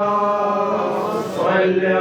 صل على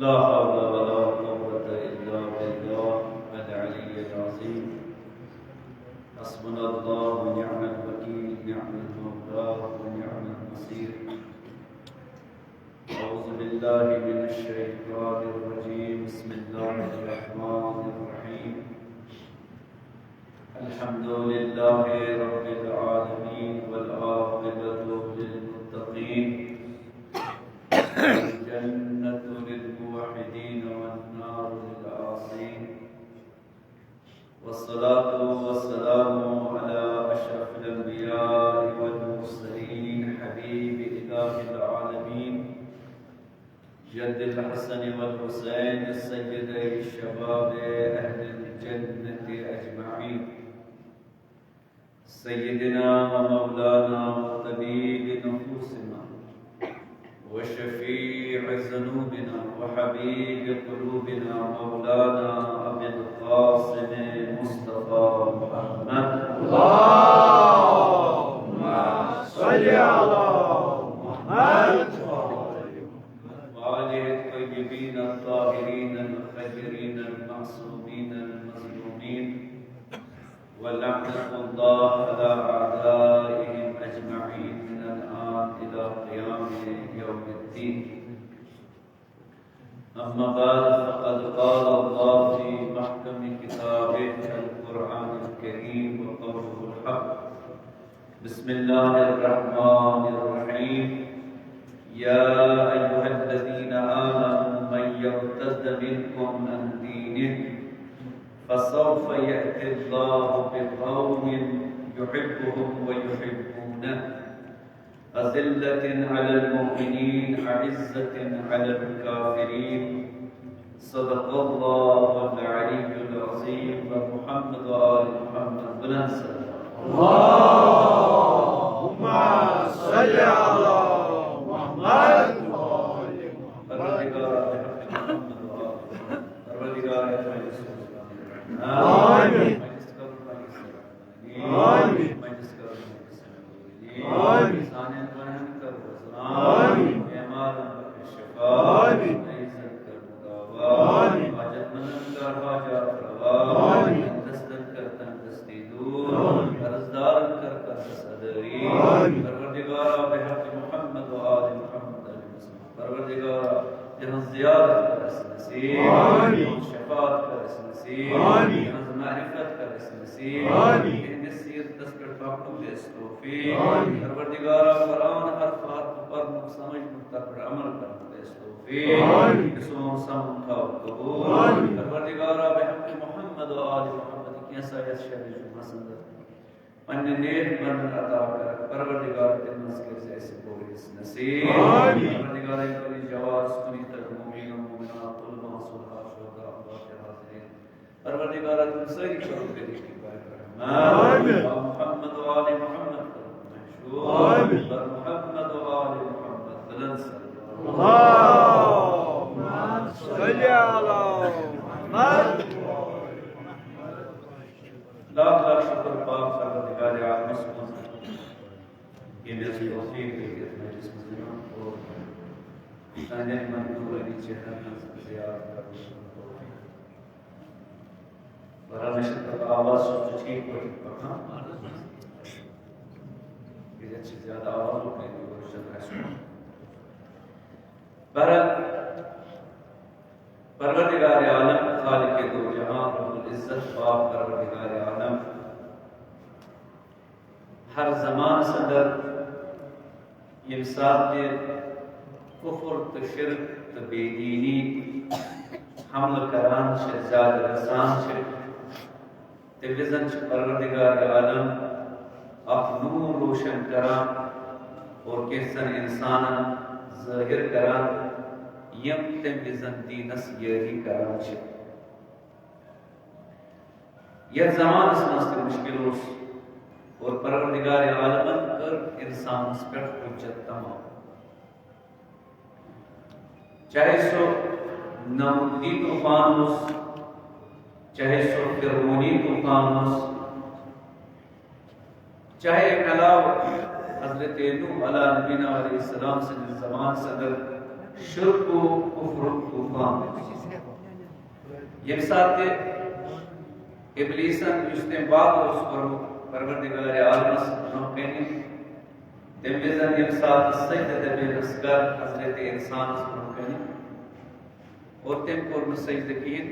لا حول ولا قوة إلا بالله العلي العظيم. حسبنا الله ونعم الوكيل، نعم المولى ونعم النصير. أعوذ بالله من الشيطان الرجيم. بسم الله الرحمن الرحيم. الحمد لله رب العالمين والعاقبة للمتقين، الجنة للموحدين والنار للعاصين، والصلاة والسلام على أشرف الأنبياء والمرسلين، حبيب إله العالمين، جد الحسن والحسين، سيدي الشباب أهل الجنة أجمعين، سيدنا ومولانا وطبيب نفوسنا وشفيع ذنوبنا وحبيب قلوبنا مولانا أبي القاسم مصطفى محمد. اللهم صل على محمد وآله الطيبين الطاهرين الخيرين المعصومين المظلومين، ولعنة الله على أعدائهم أجمعين من الآن إلى قيام يوم الدين. أما بعد، فقد قال الله في محكم كتابه القرآن الكريم وقوله الحق. بسم الله الرحمن الرحيم. يا أيها الذين آمنوا من يرتد منكم عن دينه فسوف يأتي الله بقوم يحبهم ويحبونه، أذلة على المؤمنين أعزة على الكافرين. صدق الله العلي العظيم. ومحمد وآل محمد. اللهم صل على محمد. آمين. آمين. करें करी जवाब सुनी तक मुमीन मुमिनात उलमा सुलहा शुहदा अल्लाह के हाजिरीन परवरदिगार तुम सही करो तेरी कृपा कर आमीन मोहम्मद व आले मोहम्मद आमीन मोहम्मद व आले मोहम्मद बुलंद अल्लाहुम्मा सल्ली अला मुहम्मद लाख लाख शुक्र पाक परवरदिगार आलम ये मेरी तौफीक है कि मैं जिस मुस्लिम को ताने मंजूर अली चेहरा से याद करूं बराबर तक आवाज तो ठीक पर पढ़ना ये अच्छी ज्यादा आवाज हो गई और शब्द है परवरदिगार आलम खालिक दो जहां रब्बुल इज्जत पाक परवरदिगार आलम हर ज़मान सदर यमसात कुफर तो शिरक तो बेदीनी हमल करान शहजाद रसान तेविजन परवरदिगार आलम अख नूर रोशन करान और कैसन इंसान ज़ाहिर करान यम तेविजन दीनस यही करान यह ज़मान समस्त मुश्किल और परवरदिगार आलमन कर इंसान पर हुज्जत तमाम चाहे सो नमूदी तूफान हो चाहे सो फिरौनी तूफान हो चाहे अलाव हजरत नूह अलैहिस्सलाम अलैहिस्सलाम से ज़मान सदर शिर्क व कुफ्र तूफान ये साथ इब्लीसन जिसने बाद उस परवरदिगार आलम नौकनी देवजन यमसात सजदे बेनस्कर हजरत इंसान नौकनी और तेम को सजदे किए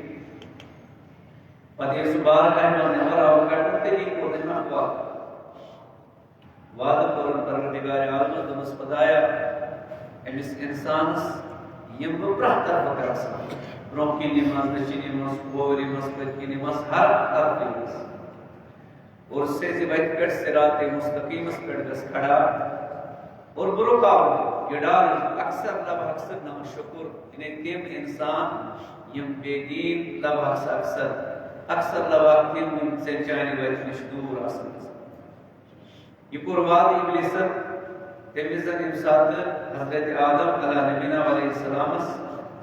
पदे सुबार का ने हर आवकटते ही को देना हुआ वाद परवरदिगार आलम दमस पदाया एमिस इंसान यम प्रहता बकरस ब्रोकी नमाज नची नमाज कोवरी नमाज की नमाज हर तरफ और से जिबाइत कर सिरात मुस्तकीम पर दस खड़ा और बुरो काम ये डाल अक्सर लब अक्सर ना शुक्र इन्हें तेम इंसान यम बेदीन लब अक्सर लब तेम से जाने वाले मशदूर आसन ये कुर्बान इब्लीसन तेमिज़न इंसान हज़रत आदम अलैहिस्सलाम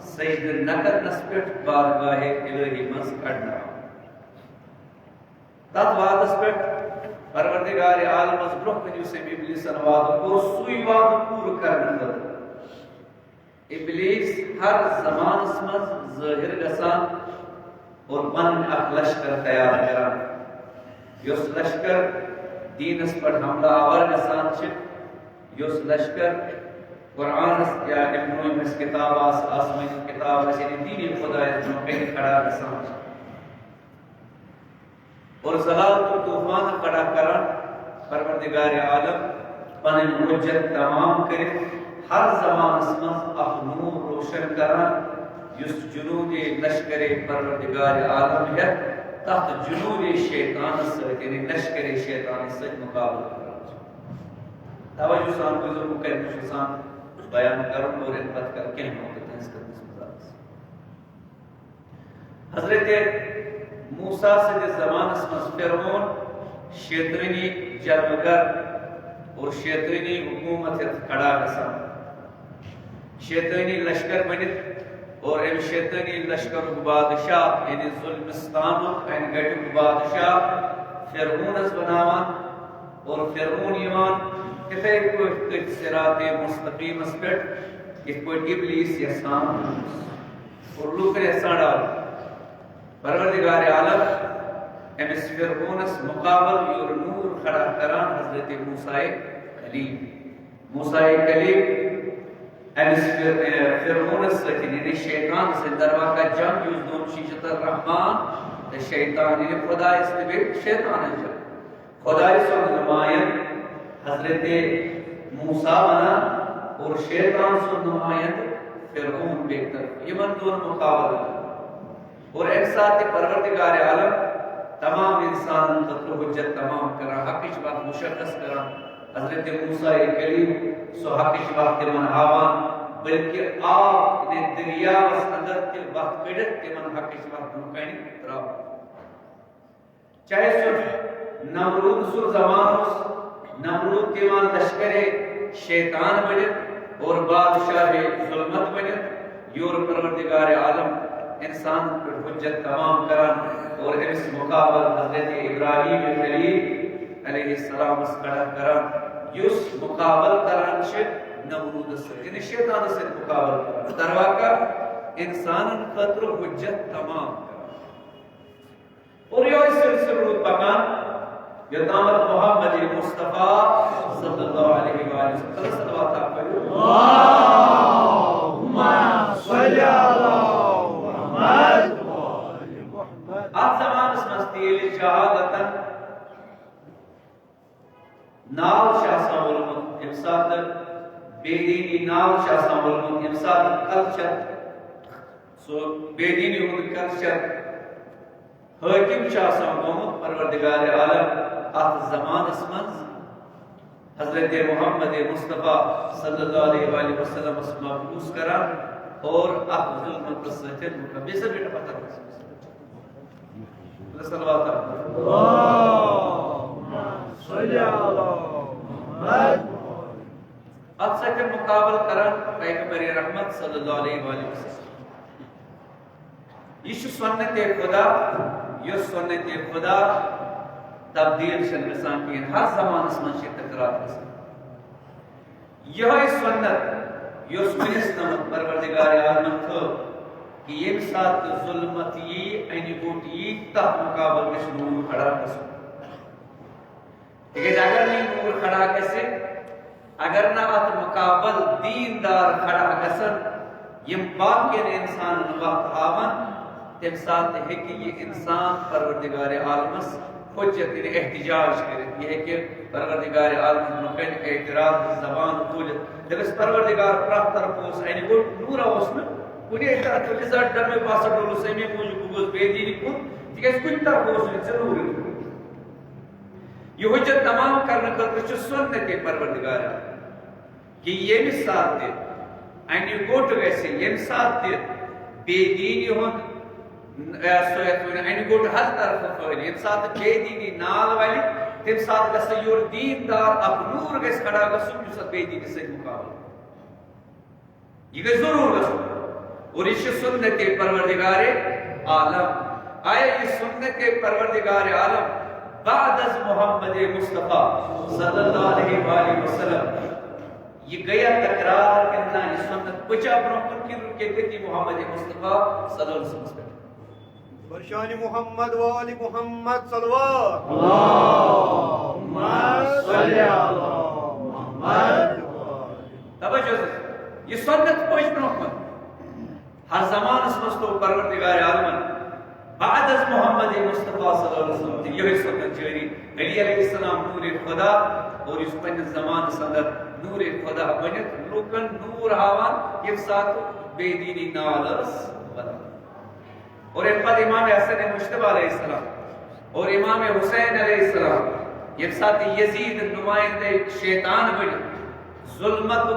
सैयद नकर नस्पेट बारगाहे इलाही मस करना तब वादस पे परवरदिगार आलम ब्रोह में से इब्लीस वाद को सुई वाद पूरा करने इब्लीस हर ज़मान में ज़ाहिर गसान और मन लश्कर तैयार करा योस लश्कर दीनस पर हमला आवर गसान योस लश्कर कुरान या इब्न मिस किताब आसमानी किताब से दीन खुदा जो पे खड़ा गसान और ज़लाल को तूफान खड़ा करा परवरदिगार आलम पन हुज्जत तमाम करे हर ज़मान में नूर रोशन करा युस जुनूद लश्कर परवरदिगार आलम है तहत जुनूद शैतान से यानी लश्कर शैतान से मुकाबला करा तवज्जो सान बुजुर्ग के सान बयान करूं और इन बात करके हम होते हैं इसका हजरत मूसा से जिस ज़माने में फिरौन शैतानी जलमगर और शैतानी हुकूमत खड़ा गसा शैतानी लश्कर बनित और इन शैतानी लश्कर बादशाह यानी जुल्मिस्तान एन गट बादशाह फिरौनस बनावा और फिरौन ईमान किथे कोई सिरात मुस्तकीम पे इस कोई इब्लीस यसान और लोग ऐसा डाल परवरदिगार आलम एमिस फिरौनस मुकाबल और नूर खड़ा करा हजरत मूसा कलीम एमिस फिरौनस यानी शैतान से दरवा का जंग यूज दोन शीशत रहमान ते शैतान यानी खुदा इसमें शैतान है खुदा सो नुमायन हजरत मूसा बना और शैतान सो नुमायन फिरौन बेहतर ये मन दोनों मुकाबला और एक साथ परवरदिगार आलम तमाम इंसान तत्व हुज्जत तमाम करा हकीश बात मुशक्कस करा हजरत मूसा कलीम सो हकीश बात मन आवान बल्कि आप ने दरियावस अंदर ते वक्त कड़ित तिमन हकच वक्त ब्रोकन त्रा चाहे सो नमरूद सुर जमान नमरूद तिमान लश्करे शैतान बनित और बादशाह जुल्मत बनित योर परवरदिगार आलम इंसान पर हुज्जत तमाम करान और इस मुकाबल हजरत इब्राहीम खलील अलैहिस्सलाम खड़ा करान युस मुकाबल करान छ नमरूद से इन शैतान से मुकाबल करान दरवाका इंसान खतर हुज्जत तमाम और यो सिलसिला पकान यतामत मोहम्मद मुस्तफा सल्लल्लाहु अलैहि वसल्लम सल्लल्लाहु अलैहि अल्लाहुम्मा सल्ली अला मुहम्मद व आलि मुहम्मद आज ज़मानस मस्तील शहादतन नाव शासा वलमुत इमसात बेदीनी नाव शासा वलमुत इमसात कल्चर सो बेदीनी हुन कल्चर हाकिम शासा मोहम्मद परवरदिगार आलम आत ज़मानस मंज हजरत मोहम्मद मुस्तफा सल्लल्लाहु अलैहि वसल्लम मबूस करा और आत जुल्मत सचन मुकब्बिस बेटा पता सल्लल्लाहु अल्लाहुम्मा सल्ली अला मुहम्मद आत सचन मुकाबल करा पैगंबर रहमत सल्लल्लाहु अलैहि वसल्लम यीशु सुन्नत खुदा यो सुन्नत खुदा तब्दील शनसान की हर ज़मानस में तकरार यह सुन्नत यो नमत परवरदिगार आलम थो कि ये साथ जुल्मत ये अन गोट ये तह मुकाबल में नूर खड़ा कसो ठीक है अगर नहीं नूर खड़ा कसे अगर ना अत मुकाबल दीनदार खड़ा कसन यम बाकी इंसान वक्त आवन तम साथ है कि ये इंसान परवरदिगार आलमस हुज्जत एहतिजाज करे ये कि परवरदिगार आलम नकन एतराज ज़बान बोल दबस परवरदिगार प्राप्त तरफ उस यानी वो नूर उस में कुने तरह तो रिजल्ट डर में पास डोलो से में पूज कुछ बेदीनी को ठीक है कुछ तरफ उस में जरूर ये हुज्जत तमाम करने का कुछ सुन्नत है परवरदिगार कि ये भी साथ दे यानी गोट वैसे ये साथ दे बेदीनी हो अन गोट हर तरफ फैल ये साथ बेदीनी नाल वाली तम साथ गस योर दीनदार अब नूर गस खड़ा गसुन जो सब बेदीनी से मुकाबला ये गस जरूर गस और ये सुन्नत परवरदिगार आलम आया ये सुन्नत परवरदिगार आलम बाद अज मोहम्मद मुस्तफा सल्लल्लाहु अलैहि वसल्लम ये गया तकरार कितना ये सुन्नत बचा ब्रोकन की रुके गति मोहम्मद मुस्तफा सल्लल्लाहु अलैहि वसल्लम बरशान मोहम्मद व आलि मुहम्मद सल्लल्लाहु अल्लाहुम्मा सल्ली अला मुहम्मद व आलि तवज्जो ये सुन्नत पहुंच ब्रोकन हर ज़मानस मस्तो परवरदिगार आलम बाद अज मोहम्मद मुस्तफा सल्लल्लाहु अलैहि वसल्लम ये सुन्नत जारी अली अलैहिस्सलाम नूर खुदा और इस पन ज़मान अंदर नूर खुदा बनित लोकन नूर हावन ये साथ बेदीनी नालस बना और इन पर इमाम हसन मुश्तबा अलैहिस्सलाम और इमाम हुसैन अलैहिस्सलाम ये साथ यजीद नुमाइंदे शैतान बने जुल्मत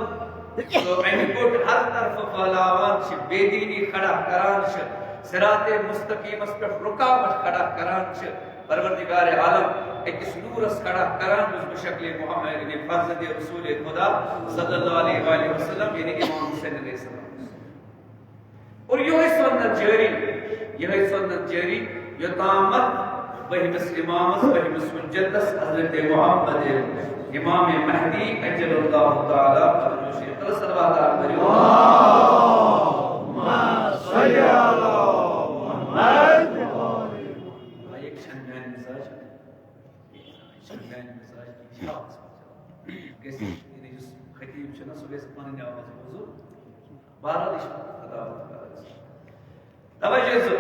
तो अनकोट हर तरफ फलावान छ बेदीनी खड़ा करान छ सिराते मुस्तकीम पर रुकावट खड़ा करान छ परवरदिगार आलम एक नूरस खड़ा करान उस शक्ल मोहम्मद ने फर्जद रसूल खुदा सल्लल्लाहु अलैहि वसल्लम यानी इमाम हुसैन अलैहिस्सलाम और यो सुन्नत जारी यह सुन्नत जारी यो तामत बहिमस इमामस बहिमस मुजद्दस हजरत मोहम्मद इमाम महदी अजलल्लाहु तआला फरमाइश सल्लल्लाहु अलैहि अल्लाहुम्मा सल्ली अला मुहम्मद एक शंगन मिजाज कैसे ये जो खतीब छना सुबह से पानी आवाज हुजूर 12 दिश खुदा तवज्जो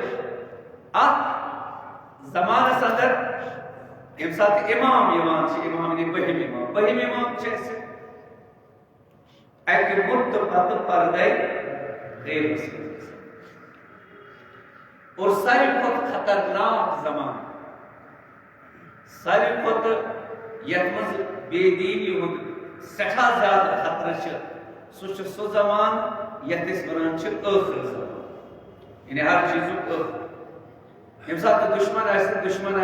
आ ज़माना सदर इम साथ इमाम ने बहिम इमाम जैसे एक मुद्द पत पर्दे गैब और सारी बहुत खतरनाक ज़मान सारी बहुत यह बेदीनी सठा ज्यादा खतरा सो जमान यथ वन ٲخر जमान यानी हर चीज यम सात दुश्मन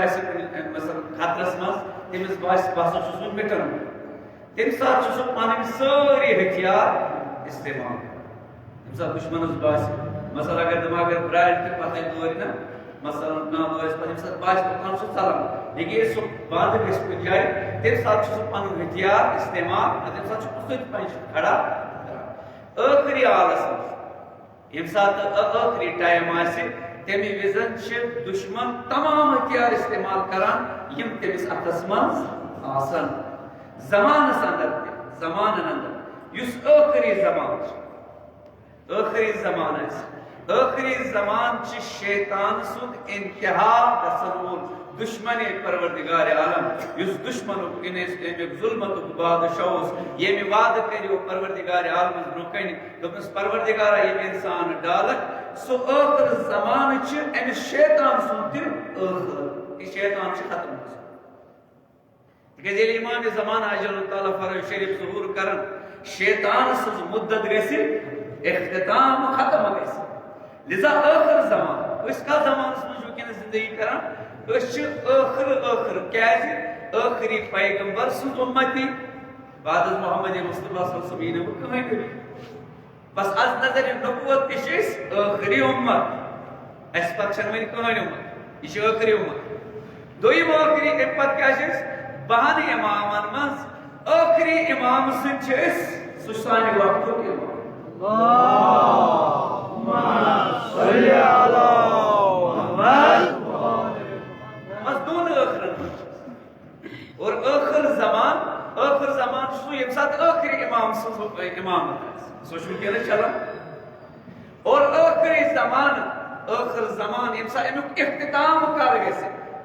मसल खतरस मज तमिस बास बसा मिटन तम सात पन सारी हथियार इस्तेमाल यम सात दुश्मन बास मसल अगर दिमाग ब्राल पत दौर ना मसल ना दौर पे बास पान चलान लेकिन सह बंद गस कुछ जाए तम सात पन हथियार इस्तेमाल तम सात खड़ा आखिरी आलस यम सात आखिरी टाइम तमी विजन दुश्मन तमाम हथियार इस्तेमाल करान यम तमिस अतस मज आसन जमानस अंदर जमानन अंदर युस आखिरी जमान शैतान सुद इंतहा गसन दुश्मन परवरदिगार आलम युस दुश्मन जुल्मत बादशाह ये वाद करो परवरदिगार आलम ब्रोकन दोपस परवरदिगार ये इंसान डालक सो आखिर जमान अमिस शैतान सुद शैतान खत्म तक इमाम जमान अजल ताला फरज शरीफ ज़हूर करन शैतान सज मुद्दत गसी इख्तिताम खत्म गसी लिजा आखिर जमान का जमान वुकन जिंदगी करान आखिर क्या आखिरी पैगंबर सुद उम्मती बाद मोहम्मद मुस्तफा सल्लल्लाहु अलैहि वसल्लम बस आज नजर नबूवत आखिरी उम्मत अस पत वन कहन उम्मत यह आखिरी उम्मत दोयम आखिरी पत क्या बहन इमामन मज आखिरी इमाम सह सान वक्त बस दोन और आखिर जमान सो यम सात आखिरी इमाम इमामत सो चलान और आखिर जमान यम सात अमुक इख्तिताम कर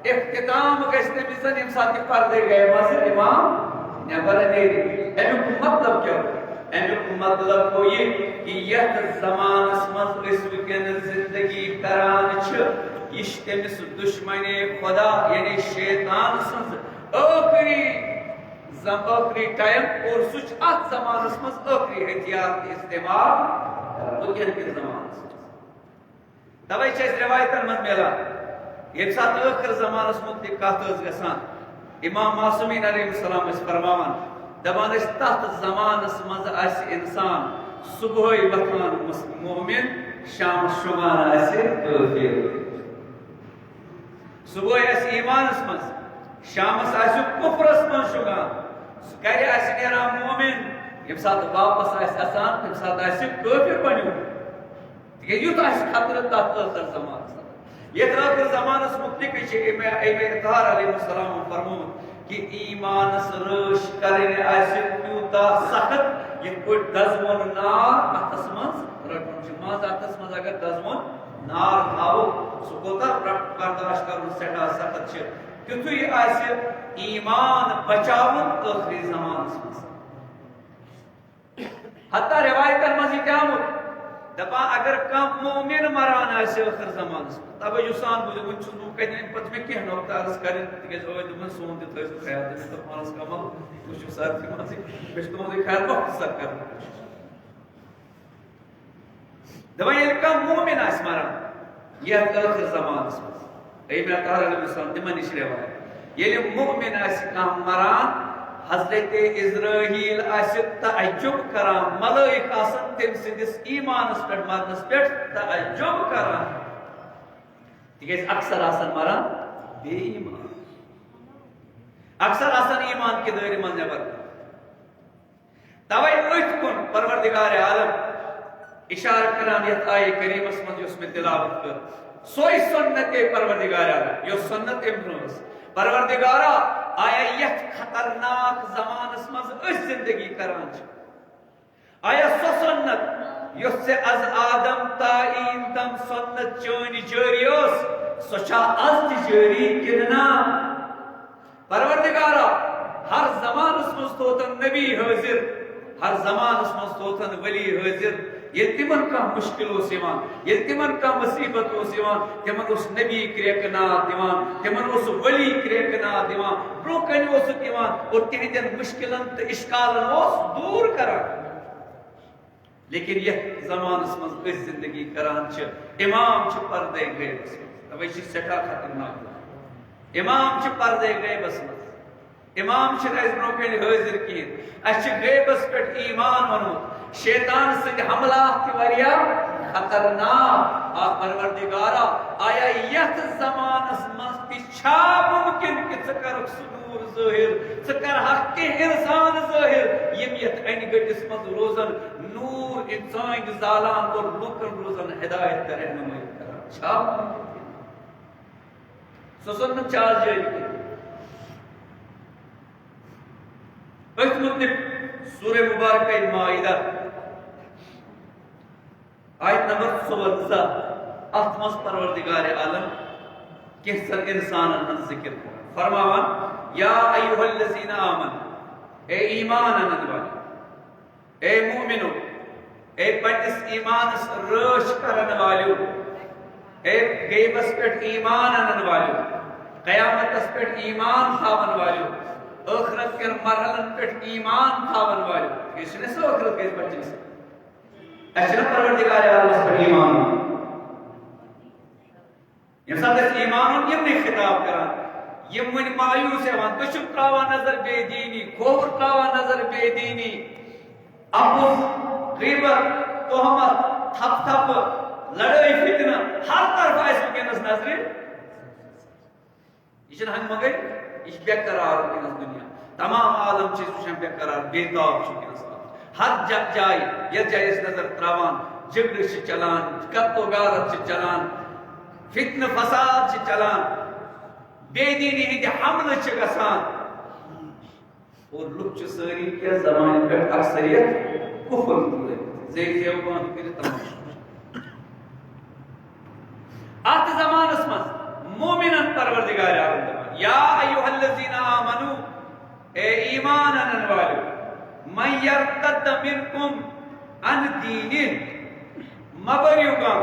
इख्तिताम गमिस यम सात पर्दे गए मज इमाम नबर अमुक मतलब क्या अमुक मतलब गो ये कि यथ जमानस मज वुकन जिंदगी करान यह तमिस दुश्मन खुदा यानी शैतान सज आखिरी टाइम और सह जमानस मज आखिरी हथियार इस्तेमाल वुकन के जमानस तवे रिवायतन मज मिलान ये सात आखिर जमानस मुतलिक कत गसान इमाम मासूमीन अलैहिस्सलाम फरमावन दपान तथ जमानस मज इंसान सुबह वथान मोमिन शाम शुमान काफिर सुबह ईमानस मज शामस कुफरस मज शुगान गर नेरान मोमिन यम सात वापस असान तम सात काफिर बनो युत खतर तथ आखिर जमानस ये आखिर जमानस मुतलिक इतार अलैहिस्सलाम फरमोन कि ईमानस रश कूता सख्त ये दजमोन नार अतस मज रटन मज अतस मज अगर दजमोन नार थावो सह कोता बर्दाश्त कर सठा सख्त तुथु ईमान बचावन आखिरी जमानस मज हत्ता रिवायतन मज आमुत दपा अगर कम मोमिन मरान आखिर जमानस तवज्जो सान बुझ पे कह नौकतारस कर सोन ख्याल पानस कमल सर्दी मज ख्याल सर कर दपा ये कम मोमिन मरान यह आखिर जमानस मज तिमन नश रिवायत ये मोमिन मरान हजरत इस्राईल तअज्जुब करान मलाइक तम सिंदिस ईमानस पे मरनस पे तअज्जुब करान तिकेज अक्सर मरान बेईमान अक्सर ईमान के दायरे मज नबर तवे अथ कुन परवरदिगार आलम इशारा करान यथ आये करीमस मज में तिलावत कर सोई सुन्नत परवरदिगार आलम यो सुन्नत इब्नुस परवरदिगारा आया यथ खतरनाक जमानस मज जिंदगी करान आया सो सुन्नत युससे अज आदम ताईन तम सुन्नत चोन जारी सो आज जारी किना परवरदिगारा हर जमानस मज तोतन नबी हाजिर हर जमानस मज तोतन वली हाजिर ये तिमन का मुश्किल ये तिमन का मुसीबत तिमन नबी क्रेकना दिवान तिमन वली क्रेकना दिवान ब्रोकन और तिहदन मुश्किलन तो इश्कालन दूर करान लेकिन यह ज़मानस मज़ इस ज़िंदगी करान छ इमाम छ पर्दे गैबस तवे छ सेठा खतरनाक इमाम छ पर्दे गैबस मज़ इमाम छ अस ब्रोकन हाजिर किन अस छ गैबस पे ईमान वनो शैतान से हमला कि वरिया खतरनाक आ परवरदिगारा आया यथ ज़मानस मज़ तिछा मुमकिन कि कर सुदूर ज़ाहिर कर हक के इंसान ज़ाहिर यम यथ अन गटिस मज़ रोजन नूर इंसान जालान और लुकन रोजन हिदायत कर रहनुमाई कर छा सुसन चाल जाई बस मुतलिक सूरह मुबारक माइदा आयत नंबर 14 अथमस परवरदिगार आलम कैसर इंसान जिक्र फरमावन या अय्युहल्लज़ीना आमन ए ईमान अनन वाले ए मोमिनो ए पन्निस ईमानस रश करन वालियो ए गैबस पे ईमान अनन वालियो क़यामतस पे ईमान थावन वालियो आखिरत के मरहलन पे ईमान थावन वालियो इसने सो आखिरत के बच्चे अशरफ परवरदिगार आलम पर ईमान यम साथ ईमान यमने खिताब करा यम वन मायूस हेवन दुश्मन त्रावा नजर बेदीनी खोर त्रावा नजर बेदीनी अबुस गीबत तोहमत थप थप लड़ाई फितना हर तरफ आइस वनस नजर यह हंग मगर यह बेकरार वनस दुनिया तमाम आलम चीज बेकरार बेताब वनस हर जाय ये जाय नजर त्रावान झगड़ चलान कत्तो गारत चलान फितन फसाद चलान बेदीनी हिंद हमल गसान और लुक सारी के जमाने पे अक्सरियत कुफर जेवगान कर तमाम अत जमानस मज मोमिनन परवरदिगार आलम या अय्युहल्लज़ीना आमनू ए ईमान अनन वालियो मन यर्तद मिनकुम अन दीनि मबरियुगा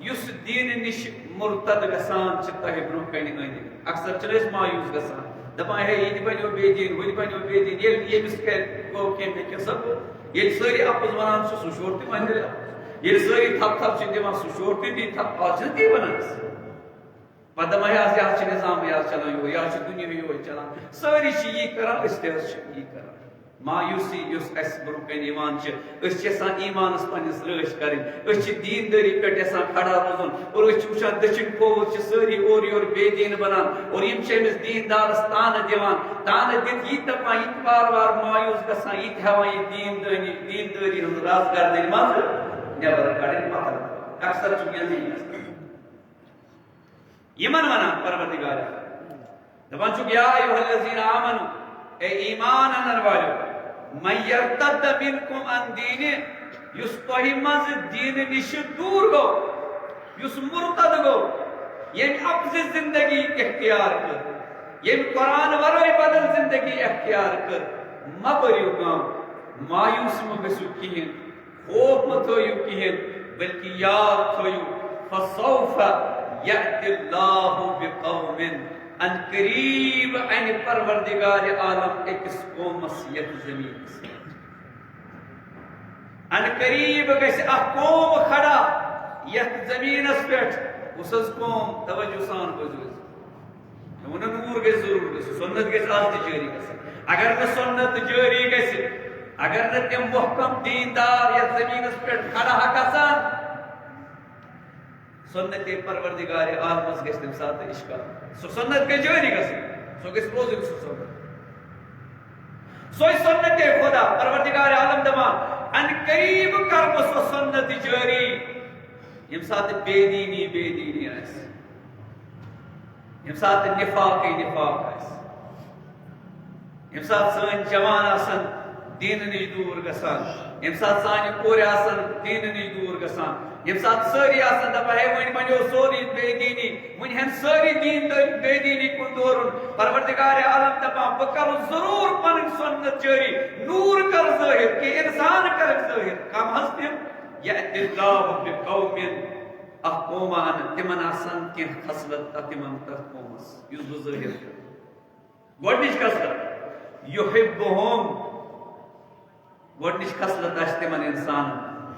युस दीन निश मुर्तद गसान छ तह ब्रो कन अंद अक्सर चलस मायूस गसान दपा है ये बनो बेदीन वो बनो बेदीन ये मिस कर गो के पे सब ये सारी आपस वनान सु शोरती मंदिर ये सारी थप थप छ दिवान सु शोरती दी थप आज दी बनस पदम है आज यार निजाम यार चला यो यार दुनिया यो चला सारी छी ये करा इस्तेस ये करा मायूसी युस अस ब्रोकन ईमान ईमानस पन्निस रश कर दीनदारी पे खड़ा रोजन और वुचान दक्षिण खोवर सारी और योर बेदीन बनान और अमिस दीनदारस तान दिवान तान दित यी दपान ये बार बार मायूस गसान ये हेवान ये दीनदारी हज राज कर मज नबर कड़न पत्थर अक्सर यमन वनान परवरदिगार दपान या अय्युहल्लज़ीना आमनू ए ईमान अनन वालियो मन यर्तद मिनकुम अन दीनि युस तोहि मज दीन निश दूर गो युस मुर्तद गो यम अपज जिंदगी इख्तियार कर यम कुरान वराय बदल जिंदगी इख्तियार कर मबरियो काम मायूस म गसु किहिन खौफ म थयो किहिन बल्कि याद थयो फसौफ यअतिल्लाहु बिकौमिन अन करीब अन परवरदिगार आलम एकस कौमस यथ जमीन अन करीब गस कौम खड़ा यथ जमीनस पे उस कौम तवज्जो सान बुझ वन नूर गस जरूर गस सुन्नत गस आज जारी गस अगर न सुन्नत जारी गस अगर न तम मुहकम दीनदार यथ जमीनस पे खड़ा गसान सुन्नत परवरदिगार आलमस गस तम साथ इश्का सो सुन्नत के जारी गस सो गस रोज सो सुन्नत सो सुन्नत खुदा परवरदिगार आलम दमा अन करीब कर सो सुन्नत जारी यम साथ बेदीनी आस यम साथ निफाक आस यम साथ सान जवान आसन दीन निश दूर गसान यम साथ सान कोर आसन दीन निश दूर गसान यम साथ सारी आसन दपा है वन बनो सोरी बेदीनी वन हन सारी दीन बेदीनी कुन दोरुन परवरदिगार आलम दपा बकर जरूर पन सुन्नत जारी नूर कर जाहिर के इंसान कर जाहिर कम हस्तिम यअतिल्लाहु बिकौमिन अक़ौमान तिमन आसन के खसलत तिमन तक कौमस युज जाहिर गोडनिश कसलत युहिब्बुहुम गोडनिश खसलत तिमन इंसान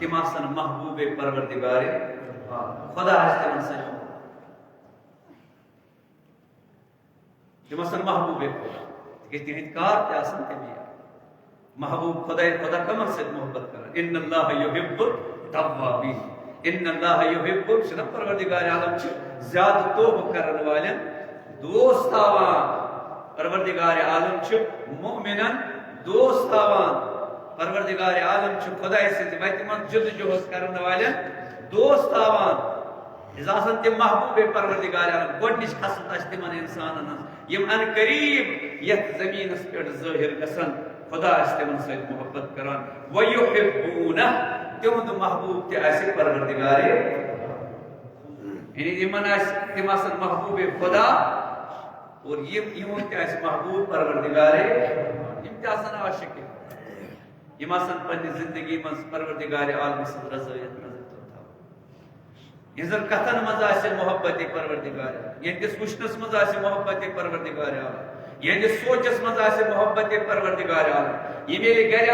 तिम आसन महबूबे परवरदिगारे खुदा तिमन सजो तिम आसन महबूबे खुदा तिहंद कार तमी महबूब खुदा खुदा कमन से मोहब्बत कर इन्नल्लाह युहिब्बुत तव्वाबीन इन्नल्लाह युहिब्बुल शना परवरदिगार आलम ज्यादा तौबा करन वालें दोस्त तावान परवरदिगार आलम मोमिनन दोस्त तावान परवरदिगार आलम खुदा से वतमन जदोजहद करन वालें दोस्त तावान इजासन तिम महबूब परवरदिगार आलम गोडनिश खसलत तिमन इंसानन यम अन करीब यथ जमीनस पे ज़ाहिर गसन खुदा तिमन से मोहब्बत करान व युहिब्बूना तिहद महबूब ते परवरदिगार यानी तिम आसन महबूब खुदा और यम ते महबूब परवरदिगार यम ते आसन आशिक यम आसन पन्ने जिंदगी मज परवरदिगार आलम से रज़ायत यह कथन मज मोहब्बत परवरदिगार यस वुचनस मज मोहब्बत परवरदिगार यह सोचस मज मोहब्बत परवरदिगार ये गर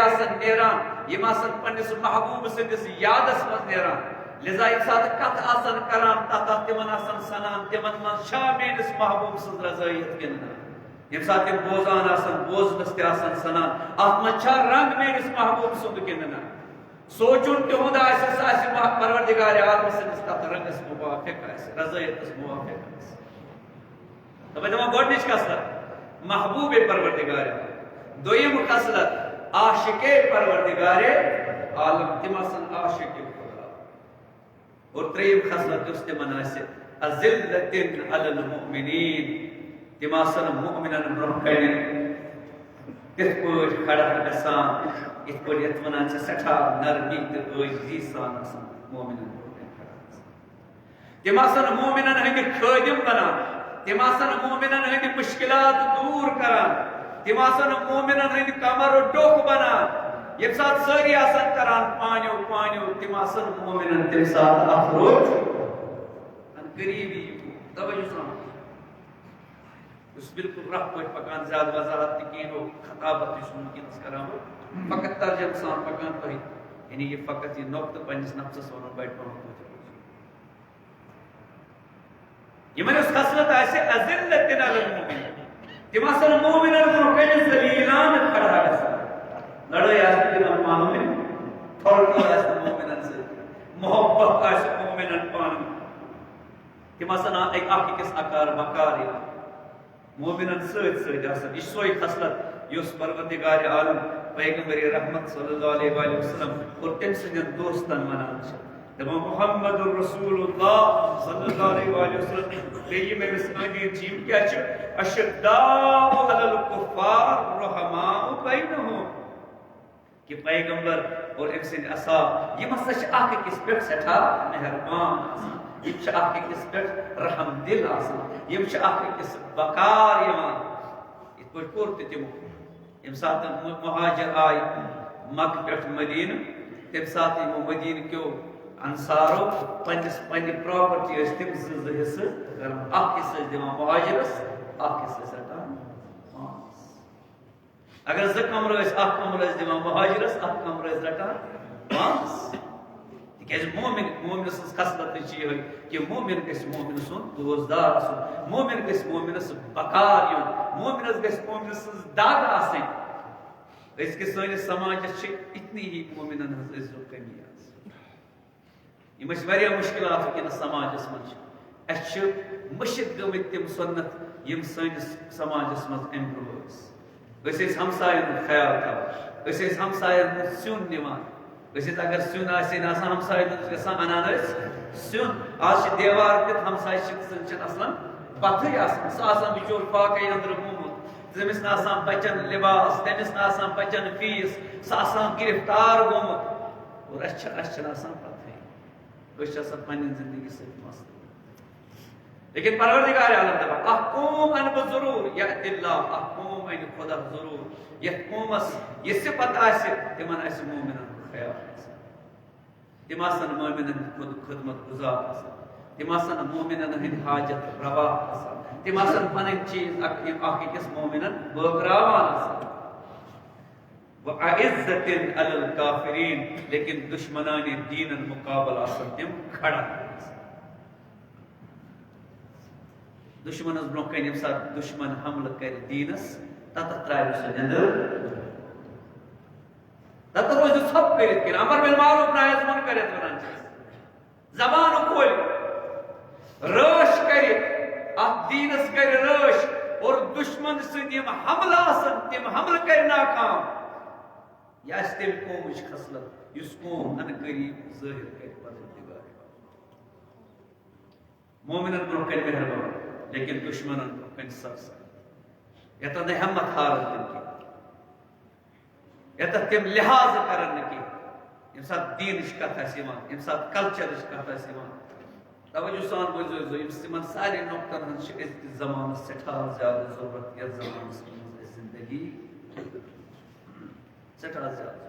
नान यम पन्निस महबूब सदिस यादस मज नान लिजा ये सात कथ करान तथ तिमन सनान तिमन मन शा मेनिस महबूब सज रज़ायत गिंदना ये सात तिम बोजान बोजनस ते सनान अत मज रंग मेनिस महबूब सुंद गिंदना सोचुन तिहुद परवरदिगार आलम सदिस तथ रंगस मुवाफिक रज़ायतस मुवाफिक तब गोडनिश खसलत महबूब परवरदिगार दोयम खसलत आशिके परवरदिगार आलम तिम आशिक खुदा और त्रेयम खसलत तिमन अज़िल्लतिन अलल मुमिनीन तिम मुमिनन ब्रोह तिथ पा खड़ा गसान इत वन सठा नरमी तो आजी सान मोमिनन तिम मोमिनन हंद खादिम बनान तिम मोमिनन हंद मुश्किलात दूर करान तिम मोमिनन हंद कमर डोख बनान ये साथ सारी करान पानियो पानियो तिम मोमिनन तम साथ अफरोज गरीबी तवज्जो बिल्कुल रफ पे पकान ज्यादा वजाहत तक खताबत मुमकिन करान फकत तर्जम सान पकान तो यानी ये फकत ये नुक्त पन्निस नफ्सस वन बड़ पहुंच यमन उस खसलत अज़िल्लतिन अलल मुमिनीन तिम मोमिनन ब्रोह जलीलान खड़ा लड़ाई तिम मालूम थोड़ी मोमिनन से मोहब्बत मोमिनन पान तिम अकिस अकार बकार मोमिनन सत यह सोई खसलत युस परवरदिगार आलम पैगंबर रहमत सल्लल्लाहु अलैहि वसल्लम और तम सदन दोस्तन वनान दपा मुहम्मदुर रसूलुल्लाह सल्लल्लाहु अलैहि वसल्लम बेयम मिसनादी जीव क्या छ अशद्दाउ अलल कुफार रहमाउ बैनहुम कि पैगंबर और एमसिन असहाब यम सच आख किस पे सठा मेहरबान यम आख किस पे रहम दिल आसान यम आख किस बकार यमान इत पर कोर तिम यम सात मुहाजिर आय मक पे मदीन तम सात मदीन क्यों अंसारो पन्ने प्रॉपर्टी तिम ज हिस्से अख हिस्से दिवान मुहाजिरस अख हिस्से रटान अगर ज कमर अख कमर दिवान मुहाजिरस अख कमर रटान पांच मोमिन मोमिन खसलत यह कि मोमिन मोमिन सुन दोस्तदार मोमिन मोमिन बकार युन मोमिन मोमिन दाग आसक समाज इतनी ही मोमिन कमी यम मुश्किलात वनस समाजस मज मशिद गमित तम सुन्नत यम सैनिस समाजस मज इम्प्रूव हमसायन ख्याल थवान हमसायन सुन निवान अगर सुन हमसाय अनान सुन आज देवार दित हमसाय पथई सह बिचोर फाकई अंदर गोमुत तमिस बचन लिबास तमिस बचन फीस सह गिरफ्तार गोमुत और पथई पन्न जिंदगी सस्त लेकिन परवरदिगार आलम दपा कौम अन बह जरूर यतिल्लाह कौम अन खुदा जरूर ये कौमस ये सिफत तिमन मोमिनन तिम मोमिनन खुद खदमत गुजार तिम मोमिनन हंद हाजत रवा तिम पन चीज अकिस मोमिनन बगरावान वअइज़्ज़तिन अलल काफिरीन, लेकिन दुश्मनाने दीनन मुकाबल आसन तिम खड़ा। दुश्मनस ब्रोह कन यम साथ दुश्मन हमला कर दीनस तत त्राय सो नंदर तत रोज सब करित कर अमर बिल मारूफ नाहि मन करित वनान जबान खोल रश करित अत दीनस कर रश और दुश्मन सद यम हमला आसन तिम हमला कर नाकाम यास तिम कौमच खसलत युस कौम अन करीब ज़ाहिर कर परवरदिगार मोमिनन ब्रोह कन मेहरबान लेकिन दुश्मनन ब्रोह कन सख्त यत न हिम्मत हारन की यत तिम लिहाज करन की यम साथ दीन कथ यम साथ कल्चर कथ तवज्जो सान बोझो यम सारे नुक्तन हंद जमान सठा ज्यादा जरूरत यथ जमान जिंदगी सठा ज्यादा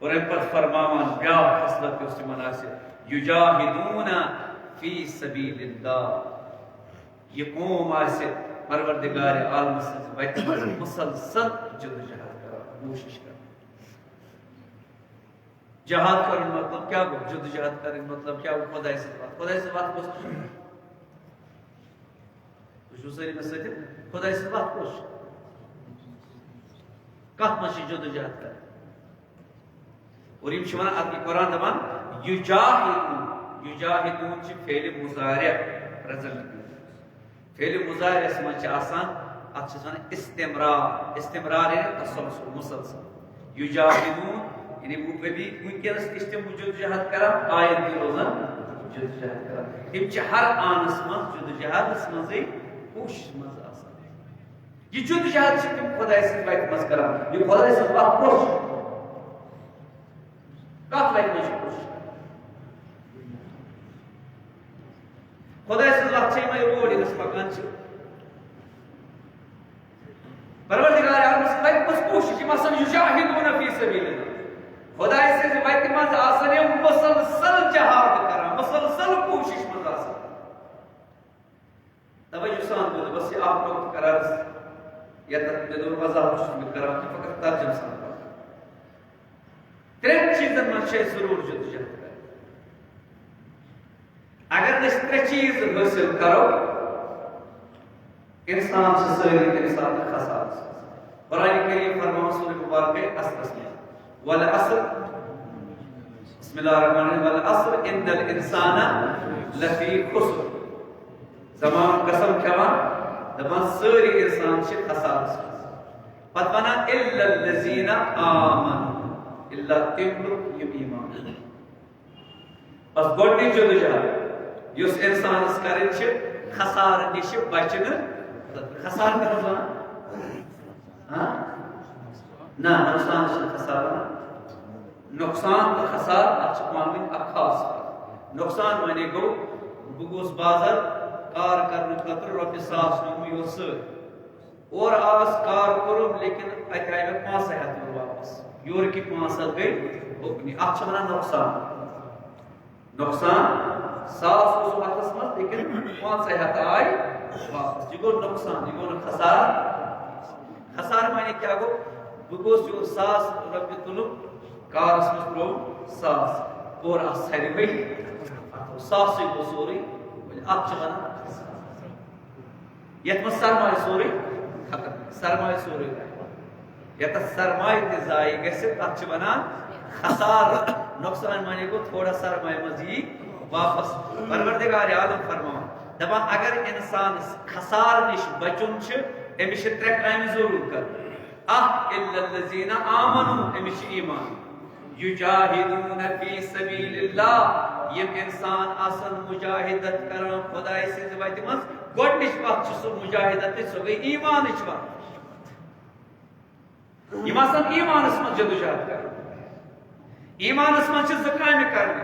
और अम पे फरमान ब्या खसलत यमन युजाहिदूना फी सबीलिल्लाह ये कौम परवरदिगार आलम से मुसलसल जदोजहद कर कोशिश कर जहाद कर मतलब क्या गो जदोजहद कर मतलब क्या खुदाई से बात कोश सारी में खुदाई से बात कोश कत मश जदोजहद कर और यम वन अत कुरान दपान युजाहिदून फेल मुजारिया प्रेजेंट फेल मुजारियस मज अत इस्तिमरार तसलसल मुसलसल युजाहिदून यानी अभी वनकस तम जदोजहद कर आयत भी रोजान जदोजहद कर तम हर आनस मज जदोजहदस मज कोशिश मज यह जदोजहद तम खुदा वत मज कर यह खुदा सत कोश कत वत मज कोशिश खुदा वत रोड इन पकान परवरदिगार आलम वत कोशिश युजाहिदून फी सबीलिल्लाह खुदा वत मज मुसलसल जहाद कर मुसलसल कोशिश मज तवज्जो सान बोल बस आप लोग करार या तदूर वजाहत कर फकत तर्जम सान त्रेन चीजन मज जरूर जदोजहद कर अगर त्रे चीज हासिल करो इंसान से सारी इंसान खसार कुरान करीम फरमान सूरह मुबारक असर में वल असर बिस्मिल्लाहिर्रहमानिर्रहीम वल असर इन्नल इंसाना लफी खुस्र जमान कसम खवा दपान सारी इंसान छ खसार पत वना इल्लल लजीना आमन इल्ला तिम यम ईमान बस गोडनी जदोजहद युस इंसानस करन छ खसार निश बचन खसार कर हां ना नुकसान से खसार नुकसान तो खसार अच्छा मालूम खास नुकसान माने गो बुगोस बाजार कार करने खतर रोपे 100 नुम योस और आस कार करो लेकिन अत आय 500 वापस योर की 500 गई ओकनी अच्छा वना नुकसान 100 उस वक्त मत लेकिन 500 आय वापस ये गो नुकसान ये गो खसार माने क्या गो बुगोस जो 100 रुपये तुलु कार में त्रो 100 और असरी भाई 100 से गो सोरी अच्छा वना यत में सरमाय सोरी खत्म सरमाय सोरी यत सरमाय ते जाय गसे तच वना खसार नुकसान माने को थोड़ा सरमाय मजीद वापस परवरदिगार आलम फरमान दबा अगर इंसान खसार निश बचुन छ एमिश त्रे काम जरूर कर इल्लल लजीना आमनु एमिश ईमान युजाहिदून फी सबीलिल्लाह यम इंसान आसन मुजाहिदत कर खुदा से वत मज गोडनिश बात छ सो मुजाहिदत सो गई ईमान छ यम आसन ईमानस मज जदोजहद कर ईमानस मज छ काम करने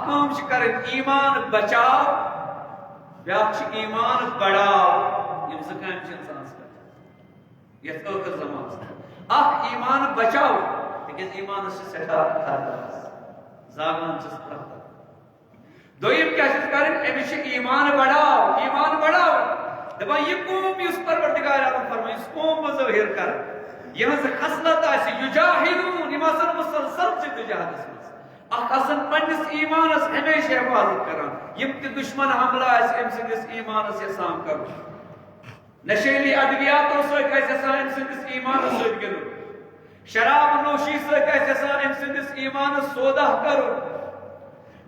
काम कर ईमान बचाव ब्या ईमान बढ़ाव यम काम इंसान ये जमान ईमान बचाव लेकिन ईमान से सठा जागान दोयम क्या कर अमिश ईमान बढ़ाव दपा ये कौम इस परवरदिगार आलम फरमाय इस कौम ज़ाहिर कर यह खसलत युजाहिदून यम आसन मुसलसल जिदोजहदस मज आसन पन्निस ईमानस हमेशा हिफाजत करान यम ते दुश्मन हमला अम सिंदिस ईमानस यसान कर नशेली अद्वियातों सत यसान अम सिंदिस ईमानस सत गिंदुन शराब नोशी सत यसान अम सिंदिस ईमानस सौदा कर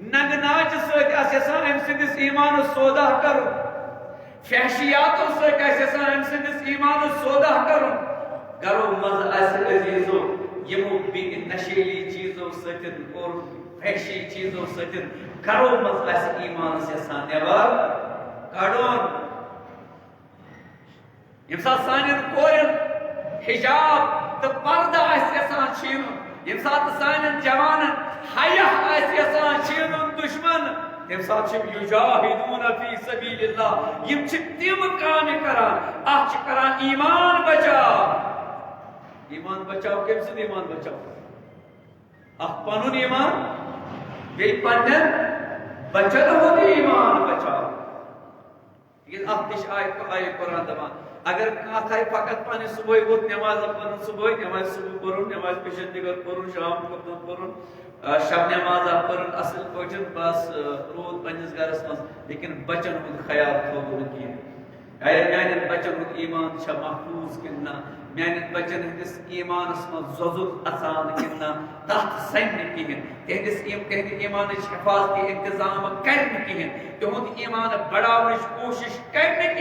नंग नाच सत यसान अम सिंदिस ईमानस सौदा कर फहशियातों सत यसान अम सिंदिस ईमानस सौदा कर गरो मज अजीजो यमो नशेली चीजों सतन और फहशी चीजों सतन गरो मज ईमान यसान नबर कड़न यम सात सानिन कोरन हिजाब तो पर्दा यसान छीन यम सात सानिन जवानन हया यसान छीन दुश्मन तम सात युजाहिदून फी सबीलिल्लाह यम तिम काम करान अख करान ईमान बचाव ईमान बचाओ कम से ईमान बचाओ पन ईमान बे पन्न बचन हो ईमान बचाओ आय कुरान दपान अगर कत फकत पान सुबह वो नमाज पन सुबह नमाज सुबह पुर नमाज पेशन दिगर पुर शाम पुर शब नमाज पुर असल पे बस रोद पन्निस गरस मज लेकिन बचन हुंद ख्याल थोव कह मान बचन हुंद ईमान महफूज कि मान बचन हंदिस ईमानस मज ज़ुज़ुर असान कि तथ सन कहें तहद ईमान हिफाजती इंतजाम कर तिहुंद ईमान बढ़ावन कोशिश कर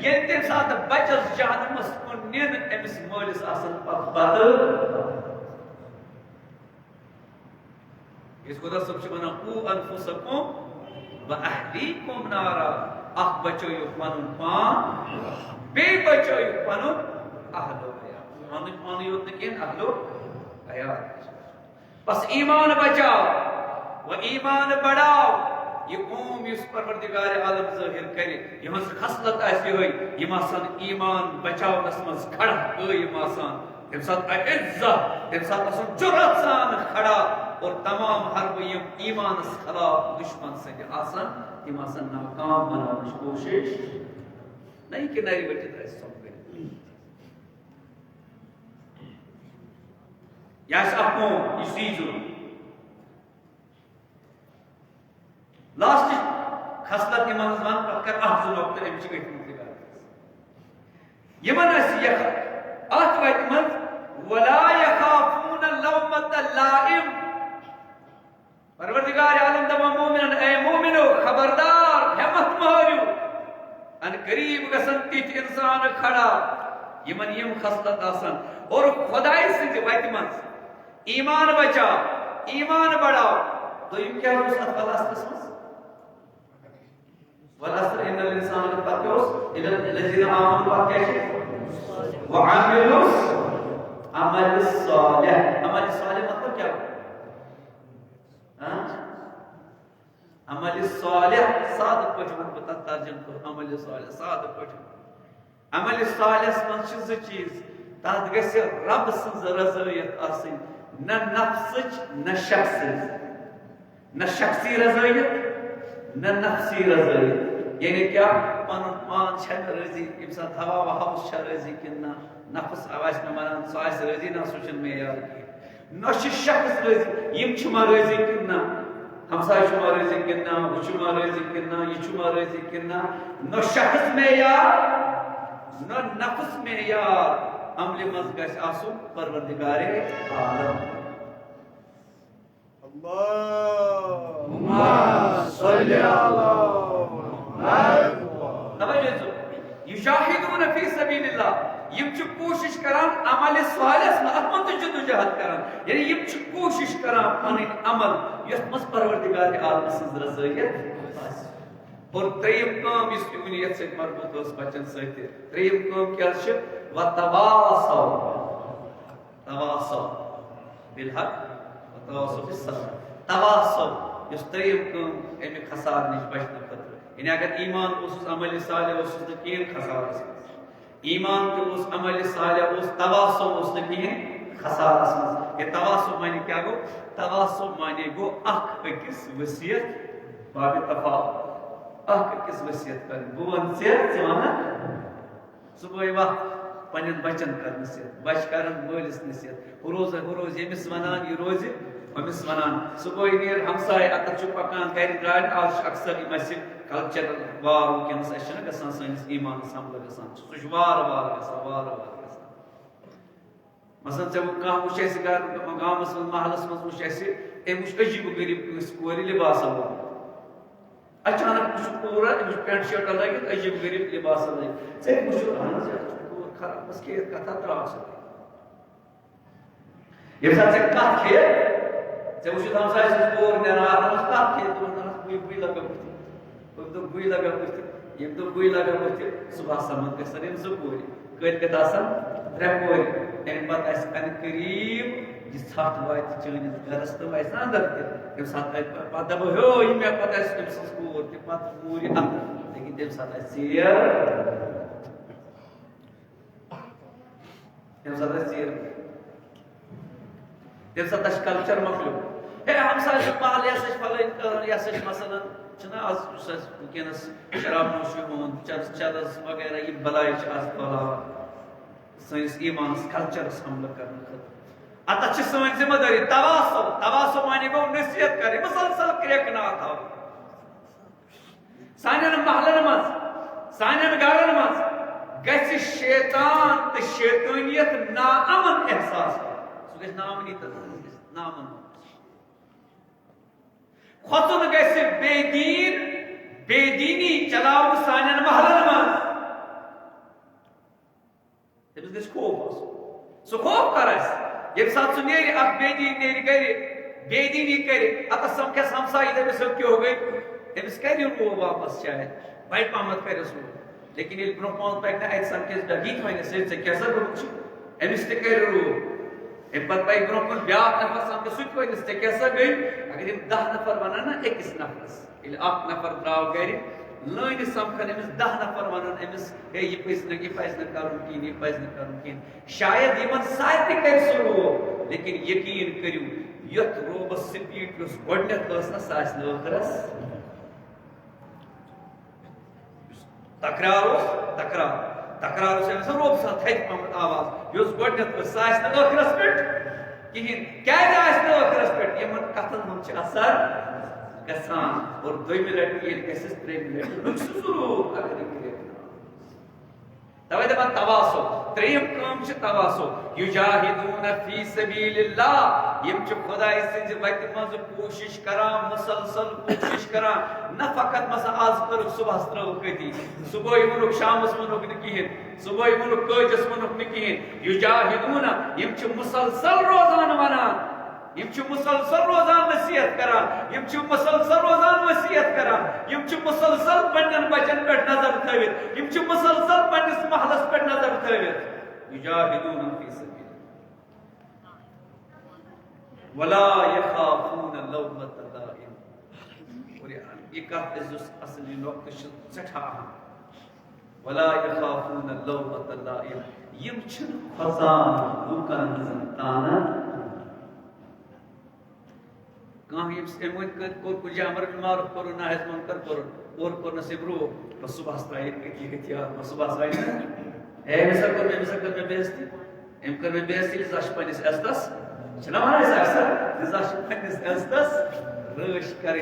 ये तम सात बचस जहनमस कुन निन अमिस मालिस इस खुदा सब वन कू अनफुसकुम व अहलीकुम नारा अख बचो पनुन पान बे बचो पनुन अहलो हयात पान योत न अहलो हयात बस ईमान बचाओ व ईमान बढ़ाओ ये कौम इस परवरदिगार आलम ज़ाहिर करे यहस खसलत यम आसान ईमान बचाओ मज खड़ा कायम आसान तम सात इज्जत तम सात जुर्रत सान खड़ा और तमाम हर्ब यम ईमान खिलाफ दुश्मन से आसान तम आसान नाकाम बनाने कोशिश नहीं कि नारी बचे लास्ट खसलत वन पत्कर वला यखाफून लौमत लाइम परवरदिगार आलम दमा मोमिनन ए मोमिनो खबरदार हिम्मत मारियो अन करीब गसन तिथ इंसान खड़ा यमन यम खसलत आसन और खुदाई सिंध वत मज ईमान बचाओ ईमान बढ़ाओ तो यम क्या उस अतलास मज वलअस्र इन्नल इंसान लफी इल्ला लजीना आमनु व आमिलुस अमल सालिह मतलब क्या अमल सालिह साद पठ बता तर्जुम कर अमल सालिह साद पठ अमल सालिह मन ज चीज तत गस रब सज रज़ायत आसिन न नफ्स न शख्सी रज़ायत न नफ्सी रज़ायत यानी क्या पन मान छन रजी इमसा हवा व हवस छ रजी किन्ना नफ्स आवाज में मनन सास रजी ना सुचन में याद की नश शख्स रजी यम छ रजी किन्ना हमसा छ रजी किन्ना वो छ रजी किन्ना ये छ रजी किन्ना न शख्स में याद न नफ्स में याद अमल मज गस आसु परवरदिगार आलम अल्लाहुम्मा सल्ली अला युजाहिदून फी सबीलिल्लाह यम च कोशिश करान अमल सालिह में अतमत जदोजहद करान यानी यम च कोशिश करान पन अमल यस मस परवरदिगार आलम सज रज़ायत और त्रेयम काम इस उम्मीद से मरबूत उस बचन सहित त्रेयम काम क्या छ व तवासौ बिल हक व तवासौ बिस सब्र तवासौ इस त्रेयम काम एम खसार निश बचन खतर यानी अगर ईमान उस अमल सालिह उस नकीन खसारस ईमान के उस अमल सालिह उस तवासु उस नकीन खसारस ये तवासु माने क्या गो तवासु माने गो अख अकिस वसियत बाब तफा अख अकिस वसियत कर बुवन से जमाना सुबह वक्त पन्न बचन कर नसीहत बच कर मालिस नसीहत रोज यमिस वनान यह रोज अमिस वनान सुबह नीर हमसाय अत पकान गर गाड़ आज अक्सर कल्चर वार वनस गसान सैनिस ईमान हमल गसान सह वार वार गसान मसन ऐ वो कह वो गामस मज महलस मज वो अम वो अजीब गरीब कोर लिबास वोल अचानक पूरा पेंट शर्ट लगित अजीब गरीब लिबास लगित ऐ वो खराब बस के कथा त्राक ये साथ से कह खे ऐ वो हमसाय कोर नेरान कह खे बुई लगा तो बुई लगा ये तो बुई लगा सुबह समझ गसन यम जो कोर कल आसान 3 कोर अम पे करीब यह छठ वात चनिस गरस तो अंदर तम सात पे दपो हो यह मे पे तम सोर पे मूर अंदर लेकिन तम सात चेर तम सात कल्चर मकलो हे हमसा महल यह फलन यह मसलन आज वनस शराब नोशी चरस वगैरह यह बलाई आज फैलावान सैनिस ईमान कल्चरस हमल कर अत सन जिम्मेदारी तवासो माने गो नसीहत कर मुसलसल क्रेकना थव सान महलन मज सान गरन मज गि शैतान तो शैतानियत नाअमन एहसास सह गि नाअमनी नाअमन खोचुन गि बेदीनी चलाव सान महलन मज तमिस गि खौफ सह खौफ कर ये सात सह बेदीन गर बेदीनी कर अत समखस हमसाई दमिस क्यों गई अमिस कर रो वापस शायद बड़ पहमत कर लेकिन ये ब्रो पान पे अत समखस गीत वन से कैसा गुम अमिस तर रो अम पे ब्रो कुन ब्या नफर समझ सह वनस ऐ कैसा गई अगर 10 नफर वन ना अकिस नफरस ये नफर द्राव गर लाइन समखन अमिस 10 नफर वन अमिस हे यह पज न कर यह पज न कर शायद यमन सारे कर सह रोब लेकिन यकीन करू यथ रोबस स्पीड गोडनेथ ना सह ٲखरस तकरार रोब सा थि पहमत आवाज यह गोडनेथ सह ٲखरस पे कहें क्या ٲखरस पे यमन कथन हम असर गसान और 2 मिनट ये गसिस 3 मिनट जरूर अगर तवे दपन तवासो 3 काम तवासो युजाहिदून फी सबीलिल्लाह यम खुदाय सिंज वत मज कोशिश करान मुसलसल कोशिश करान न फकत मसा आज कर सुबह त्रो कती सुबह मुनुक शामस मुनुक न कहें सुबह मुनुक कजस मुनुक न कहें युजाहिदून यम मुसलसल रोजान वनान यम मुसलसल रोजान नसीहत करान यम मुसलसल रोजान वसीयत करान यम मुसलसल पन्न बचन पे नजर थवित यम मुसलसल पन्निस महलस पे नजर थवित युजाहिदून फी सबीलिल्लाह वला यखाफून लौमत लाइम और ये कथ असली नोक्त सठा वला यखाफून लौमत लाइम यम खजान लुकन ताना अमर मारूफ कर ना मुनकर कर और कर सिब्रो बस सुबह सुबह मिसा कर बेइज्जती अम कर बेइज्जती लिजा पन्निस इज्जतस पन्निस इज्जतस रश कर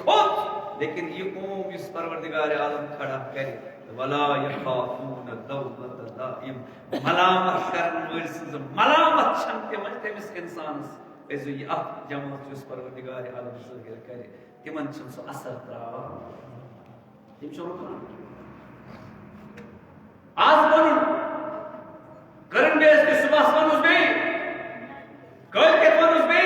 खोत लेकिन यह कौम इस परवरदिगार आलम खड़ा करे वला यखाफून लौमत लाइम मलामत करन वल सज मलामत छन तमिस इंसानस जमात परवरदिगार आलम ज़ाहिर करे तिमन सह असर त्रावान आज वन करन बेइज्जती सुबह वनुस बे कल के वनुस बे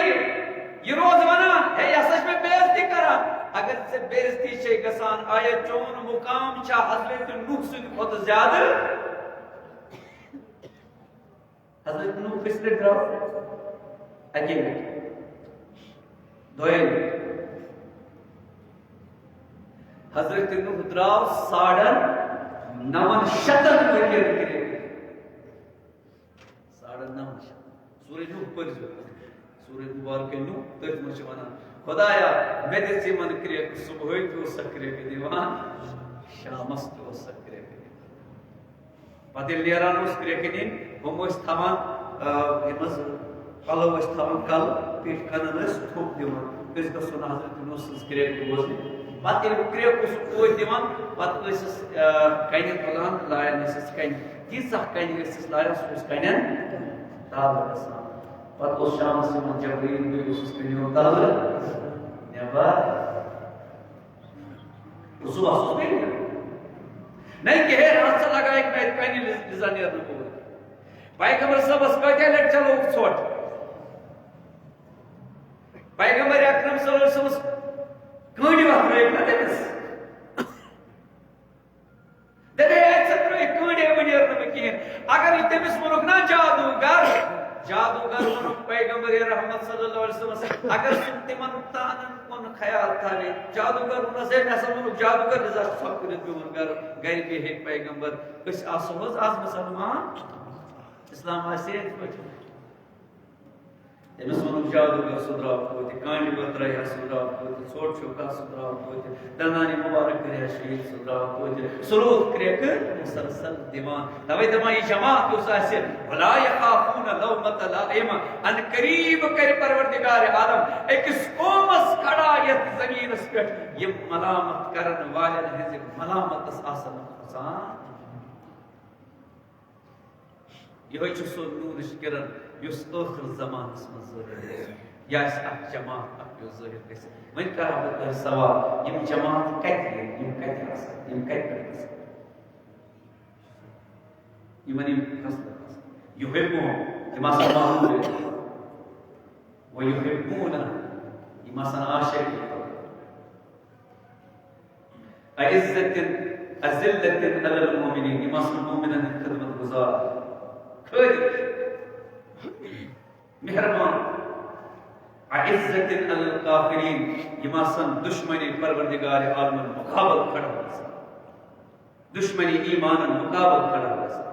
यह रोज वनान हे यह सच में बेइज्जती करान अगर से बेइज्जती छे गसान आया चोन मुकाम छा हजरत नूह से खुद ज्यादा हजरत नूह किसने ड्राव अगेन दोयन हजरत नूह द्राव 950 वरियन करे 950 सूरज नूह पर सूरज मुबारक नूह तथ मच वनान खुदाया मे दिस मन करे सुबह तो सकरे दिवान शामस तो सकरे पत नेरान क्रेकन हम थवान पलव थवान कल पेट कनन थोप दिवान गसन हजरत यूनुस क्रेक बोजन पत क्रेक तोत दिवान पत कन तुलान लायान कन तीसा कन लायान सह कन तल गसान पत शाम जबरील कनो तल नबर सुबह नहीं कि हे हाथ लगा एक कन लिजा नेर पैगंबर सबस कत्या लट चलो ोट पैगंबर अकरम सल्लल्लाहु कंड वत ना तमिस दे कंड वन कहें अगर तमिस वोनुक ना जादूगर वन पैगंबर रहमत सल्लल्लाहु अलैहि वसल्लम अगर तिमन तान कोन ख्याल थावे जादूगर वन से वोनुक जादूगर लिजा सब कर गर बिहे पैगंबर आज मुसलमान इस्लाम तमिस वोनुक जादूगर सुधराव तोत कांड बतरा सुधराव तोत छोट छोका सुधराव तोत दनानी मुबारक कर शहीद सुधराव तोत सलूत क्रेक मुसलसल दिवान तवे दमा ये जमात उस आसे वला यखाफून लौमत लाइम अन करीब कर परवरदिगार आलम एकस कौमस खड़ा यत जमीनस पेट ये मलामत करन वालन हज मलामत आसन खसान ये सो नूर किरण युस आखिर ज़मानस मज या जमात ज़ाहिर गस वन कर बह सवाल यम जमात कत खिदमत गुजार मेहरबान अइज़्ज़तिन अलल काफिरीन यमासन दुश्मनी परवरदिगार आलम मुकाबल खड़ा होसा दुश्मनी ईमान मुकाबल खड़ा होसा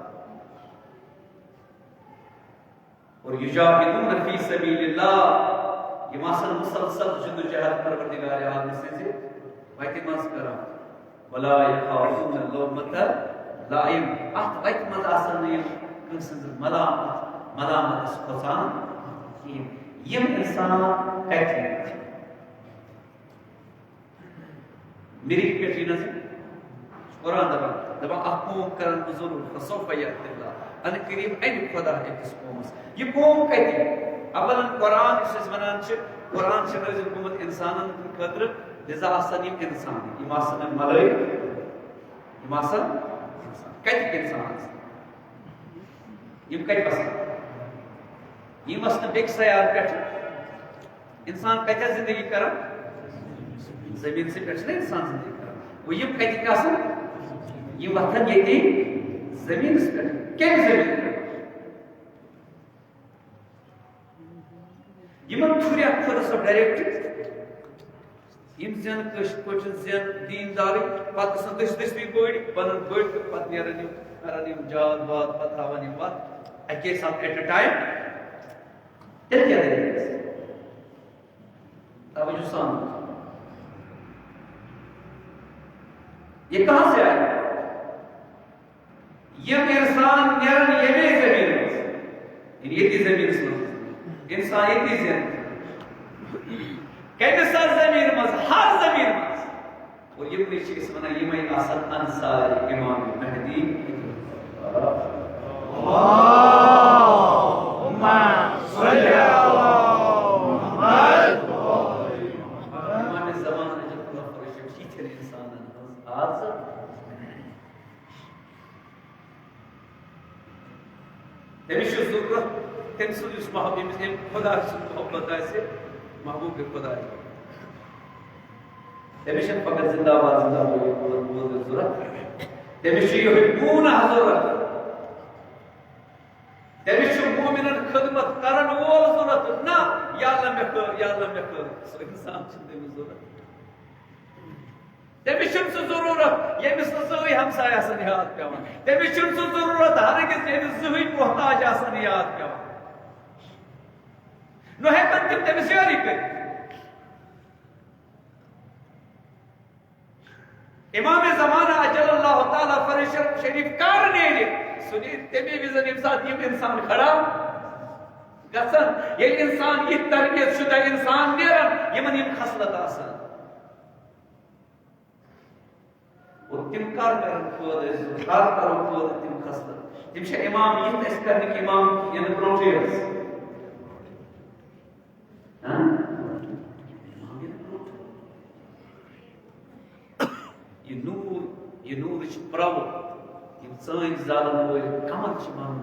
और युजाहिदून फी सबीलिल्लाह यमासन मुसलसल जद्दोजहद परवरदिगार आलम से वतिमस करा वला यखाफून लौमत लाइम वतिमस आसन कंसन मलामत खसान यम इंसान कत मेरी पे कुरान दबा कौम कर जरूर अन करीब अन खुदा अकिस कौमस यह कौम कत अवलन कुरान वन कुरान नाजिल गोमुत इंसान खतर लिजा इंसान मलाइक कत इंसान यम कत बसान यम बेक सयार पे इंसान कत्या जिंदगी कर जमीन से पे इंसान जिंदगी कर वो यम कत वथन ये जमीन पे कम जमीन पे यमन थुरिया खुद सो डायरेक्ट यम जन जन दीनदार पत दसवी बड़ बनन बड़ पत करन जाद वाद पत हावन वत अके साथ एट अ टाइम तेल क्या देंगे तवज्जो सान ये कहां से आया ये इंसान नेरन ये जमीन ये जमीन इंसान ये जमीन कैसे सर जमीन मज हर जमीन मज और ये भी चीज बना ये मैं असल अंसार इमाम महदी अल्लाहुम्मा सल्ली अला मुहम्मद इमाम ज़माना जब खुदा फरशत शीथर इंसान आज तमिश ज़रूरत तमस महबूब खुदा मोहब्बत आसे महबूब खुदा तमिश फकत जिंदाबाद ज़रूरत तमिश युहिब्बून ज़रूरत तमिश मोमिनन खिदमत करन वोल ज़रूरत ना या अल्लाह मे सो इंसान तमिस ज़रूरत तमिश ज़रूरत यमिस ज़ोई हमसाय आसन याद पेवान तमिश ज़रूरत हरगिज यमिस ज़ोई मोहताज आसन याद पेवान नो हेकन तिम तमिस यारी कर इमाम ज़माना अजल अल्लाह ताला फरिशत शरीफ कार ने सुनी तमे विजन यम साथ यम इंसान खड़ा गसन ये इंसान ये तरबियत शुदा इंसान नेरन यमन यम खसलत आसन और तिम कर पद हर करो पद तिम खसलत तिम छ इमाम ये इस करने के इमाम ये प्रोटेस हां ये नूर च प्रव यम सन जालन वो कमल च मान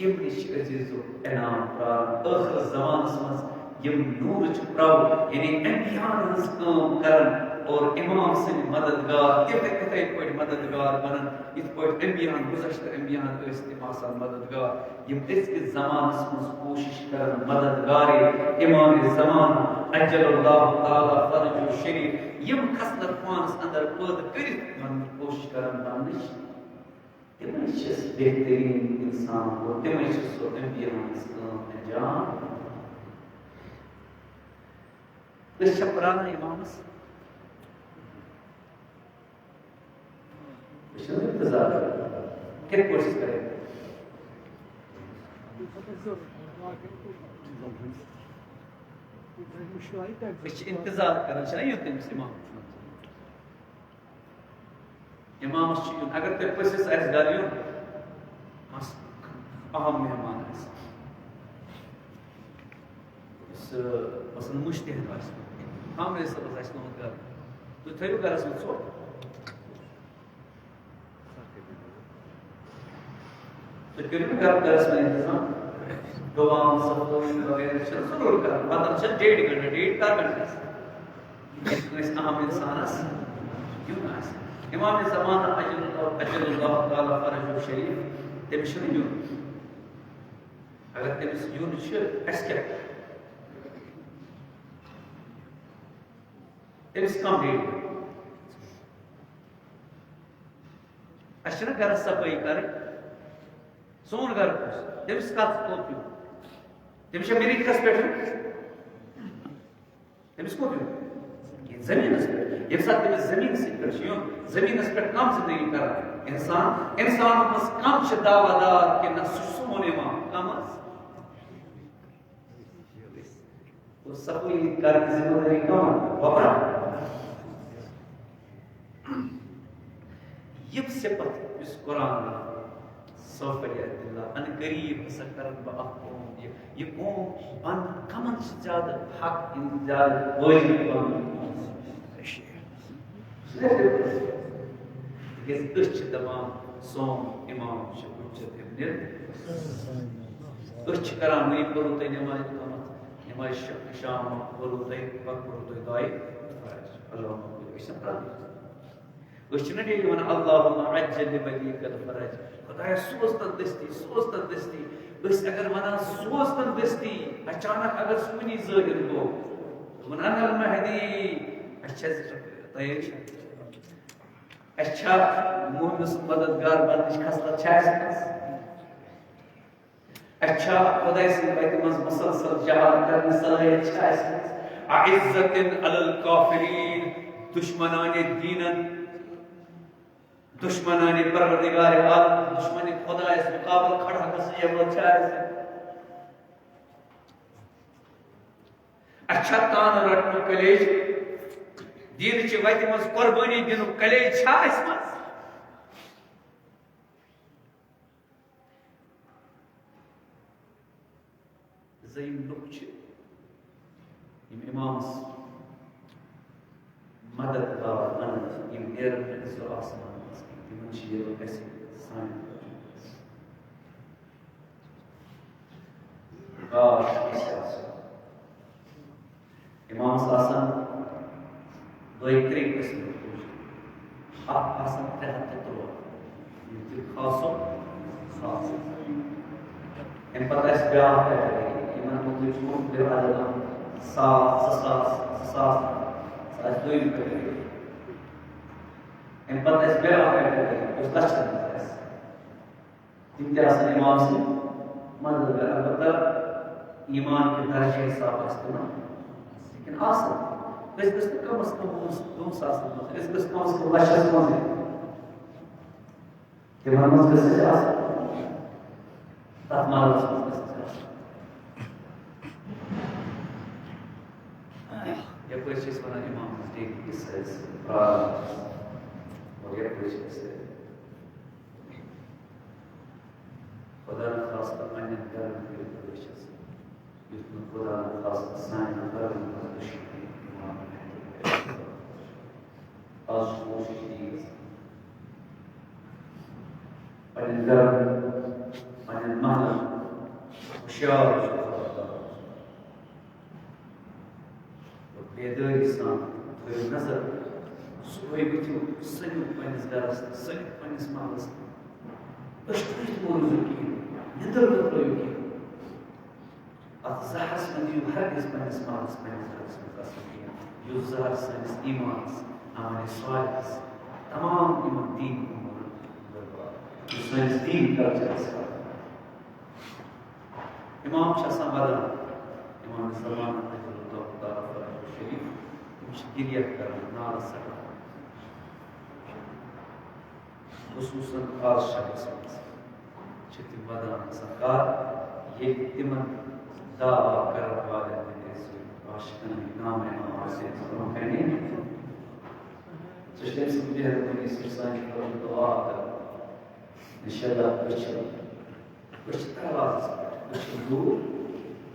यम निश अजीजो इनाम प्रान आखिर ज़मानस मस यम नूर च प्रव यानी अंबियान हंस काम करन और इमाम से मददगार तिथे पट मददगार बनन इत पट अंबियान गुज़श्ता अंबियान इस्तिमासान मददगार यम इस ज़मानस मस कोशिश करन मददगार इमाम ज़मान अजलल्लाहु ताला फरजु शरीफ यम खसलत पानस अंदर पद करित मन कोशिश करन दानिश तिमश बेहतरीन इंसान को तिमश सो अंबियान इस्लाम अंजाम इस पुराना इमामस इंतजार क्या कोशिश करें इंतजार करना चाहिए इमाम इमाम अगर ते पसिस आस गालियों अहम मेहमान मसल मुश्तहद हमरे सब घर तो थो गरस में चो तो करियो गरस में इंतजाम गवाम सफोई वगैरह जरूर कर मतलब 1.5 घंटे 1.5 घंटे इस अहम इंसानस क्यों ना इमाम ज़मान अजलल्लाहु ताला फरजु शरीफ तमिश यून अगर तमिस यून अस क्या तमिस कम डेट अशना घर सफाई कर सोन घर तमिस कत तो तमिश मेरी कस पे तमिस को जमीन ये साथ में जमीन से करशियों जमीन पे कम जिंदगी कर इंसान बस कम दावादार के न सुसुमोने मां कम वो सफाई कर की जिम्मेदारी कौन वपरा ये सिफत इस कुरान सौफियत अन करीब सकरत बअक़ौम ये कौम बन कमन ज्यादा हक इन ज्यादा वाजिब This tamam son imam hujjat ibn uch karam nahi bolte namaz kamat namaz sham bolte waqt bolte dai Allahumma isam faraj uch ne diye Allahumma ajjal li malika al faraj khudaya sostan disti bas agar mana sostan disti achanak agar suni zahir ho manan al mahdi achaz tayyish अच्छा मोहम्मद मददगार बनने खसलत छास अच्छा खुदा से बैत मस मुसलसल जहाद करने सलाहियत छास अइज्जतिन अलल काफिरीन दुश्मनाने दीनन दुश्मनाने परवरदिगार आलम दुश्मन खुदा इस मुकाबल खड़ा कर ये छास अच्छा तान रटन कलेज दीन च वत मज कुर्बानी दिन कलेज छा मज जयम लुक इमाम मददगार अन यम नेरन सो आसमान तिमन च ये गस सान इमाम आसान दो एक किस्म आप आसान तहत तो ये खासो खास इन पर इस ब्याह पे इमान मुझे छूट दे वाला सास दो ही पे इन पर इस ब्याह पे उस लक्षण है इम्तियाज इमाम से मदद कर अलबत्ता ईमान के दर्जे हिसाब से ना लेकिन आसान बस कम से कम 2 साल बस कम से कम लाश में ये मनमत कैसे जा तथ मालस मज यपर वन इमाम नजदीक और यपर खुदा न खास पन्न घर खुदा न खास सान घर आज कोशिश पन्न घर पन्न महल होशियार बेदारी सान थो नजर सुबह वथो सनियो पन्निस गरस सनियो पन्निस महलस मोरू कहें नदर न त्रो कहें अत जहरस मन दियो हरगिज पन्निस महलस पन्निस गरस मज कहें युस जहर सानिस ईमानस अमल सालिहस तमाम इमन दीन सानिस दीन कल्चरस इमाम वदान इमाम ज़मान शरीफ गिरियत कर नाल सका खुसूसन खास शख्स तिम वदान सरकार ये तिमन दावा कर वाले आशिकन नाम इमाम से कहने सृष्टि से मुझे अपनी सिरसानी पर दुआ कर इंशाल्लाह कुछ आवाज कुछ दूर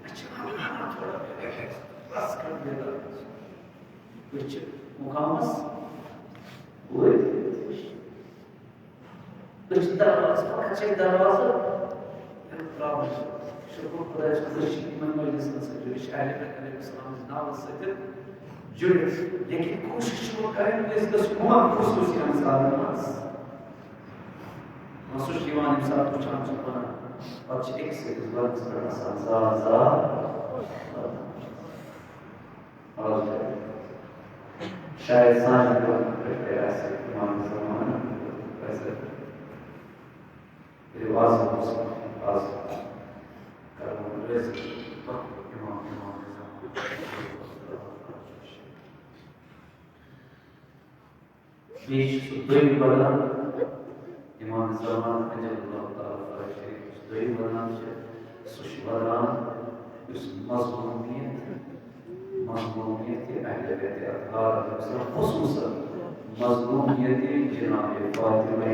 अच्छा थोड़ा बस कर देगा कुछ मुकामस हुए कुछ दरवाजा अच्छे दरवाजा प्रॉब्लम शुक्र खुदा खुशी मन मजलिस से जो शायद करने इस्लाम नाम से जुड़े लेकिन कोशिश वो करें इसका सुकून खुसूसी इंसान नास मसूश दीवान इंसान को चांस पाना और एक से इस बात से बड़ा संसार और शायद सांझ को ऐसे इमाम ज़मान ऐसे रिवाज आज कर्म रिज़्क़ इमाम बीच दुई बरदान इमाम ज़मान अल्लाह ताला शरीफ दुई बरदान से सुशबरान उस मज़मूमियत अहले बैत अतहार खुसूसन मज़मूमियत जनाब Fatima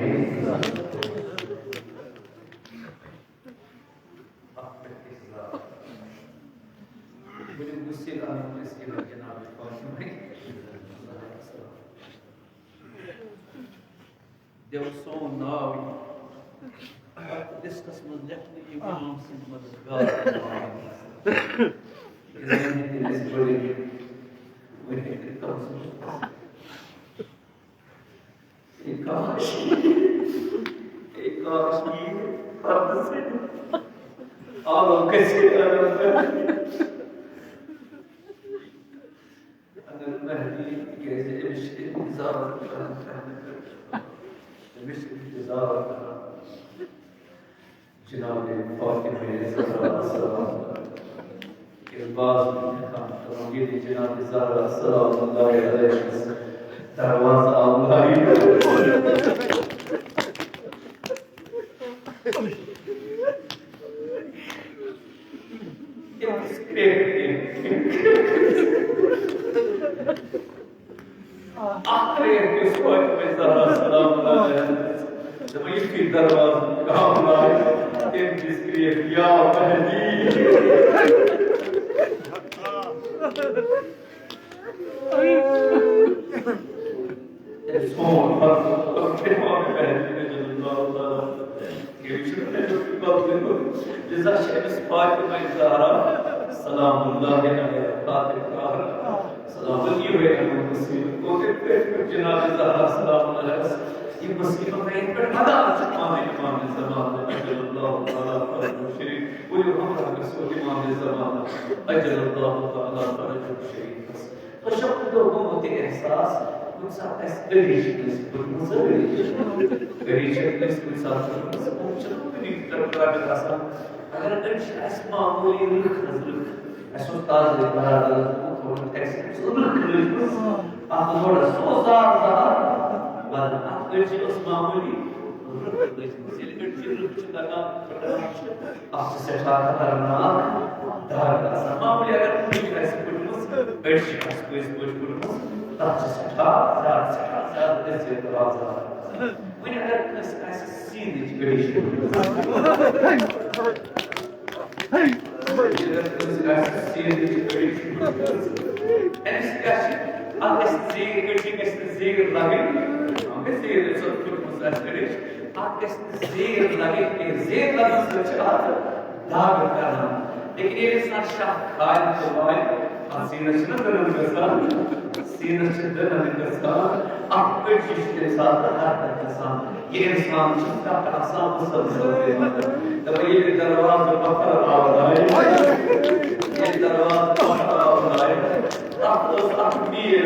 There was so now this was definitely Imam Muhammad God. Is brilliant when it comes to एक काश की बात से आप कैसे अगर महदी कैसे इंतजार जनाब फातिमा के बाद ये जनाब ज़हरा सल्लल्लाहु अलैहि वसल्लम दरवाज़ा अल्लाह आखिर किस वक्त में ज़हरा सल्लल्लाहु अलैहि वसल्लम जब ये दरवाज़ा काम लाए इन जिसके या महदी जैसा शख्स फातिमा ज़हरा सलामुल्लाह अलैहा सलाम हुए मुस्लिम को के जनाब ज़हरा सलामुल्लाह अलैहा ये मुस्लिम का इन पर मदा इमाम ज़मान अल्लाह ताला फरजु शरीफ वो हम रसूल इमाम ज़मान अल्लाह ताला फरजु शरीफ तो शब्द को होते एहसास कुछ रिलीजियस कुछ रिलीजियस कुछ अगर अस मामूली रुख अस ताज बराबर थोड़ा टेक्स्ट रुख आप थोड़ा सोजार वन अस मामूली लेकिन ये इंसान शाह खान तो भाई सीना से न सीना से आप कोई चीज के साथ ये इंसान जिसका आसान सब तब ये दरवाजा पत्थर आवाज ये दरवाजा पत्थर आवाज आप तो सब दिए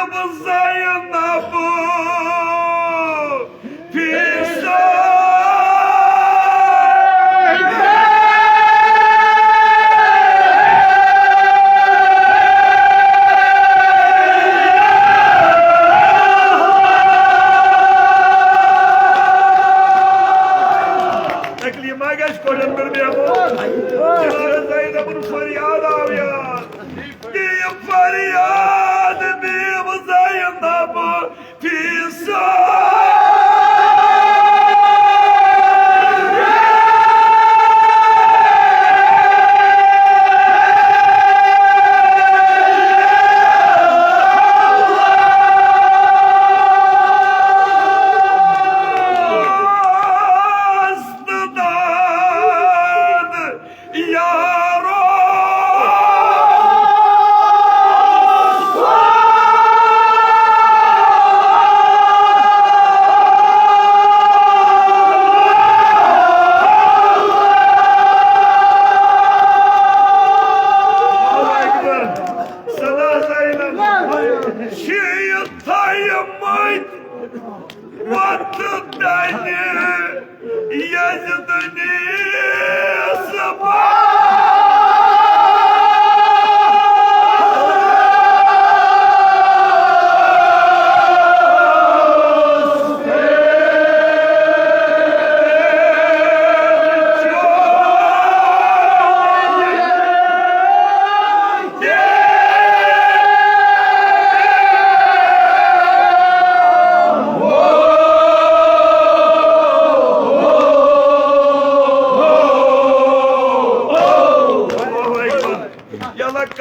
بزينب في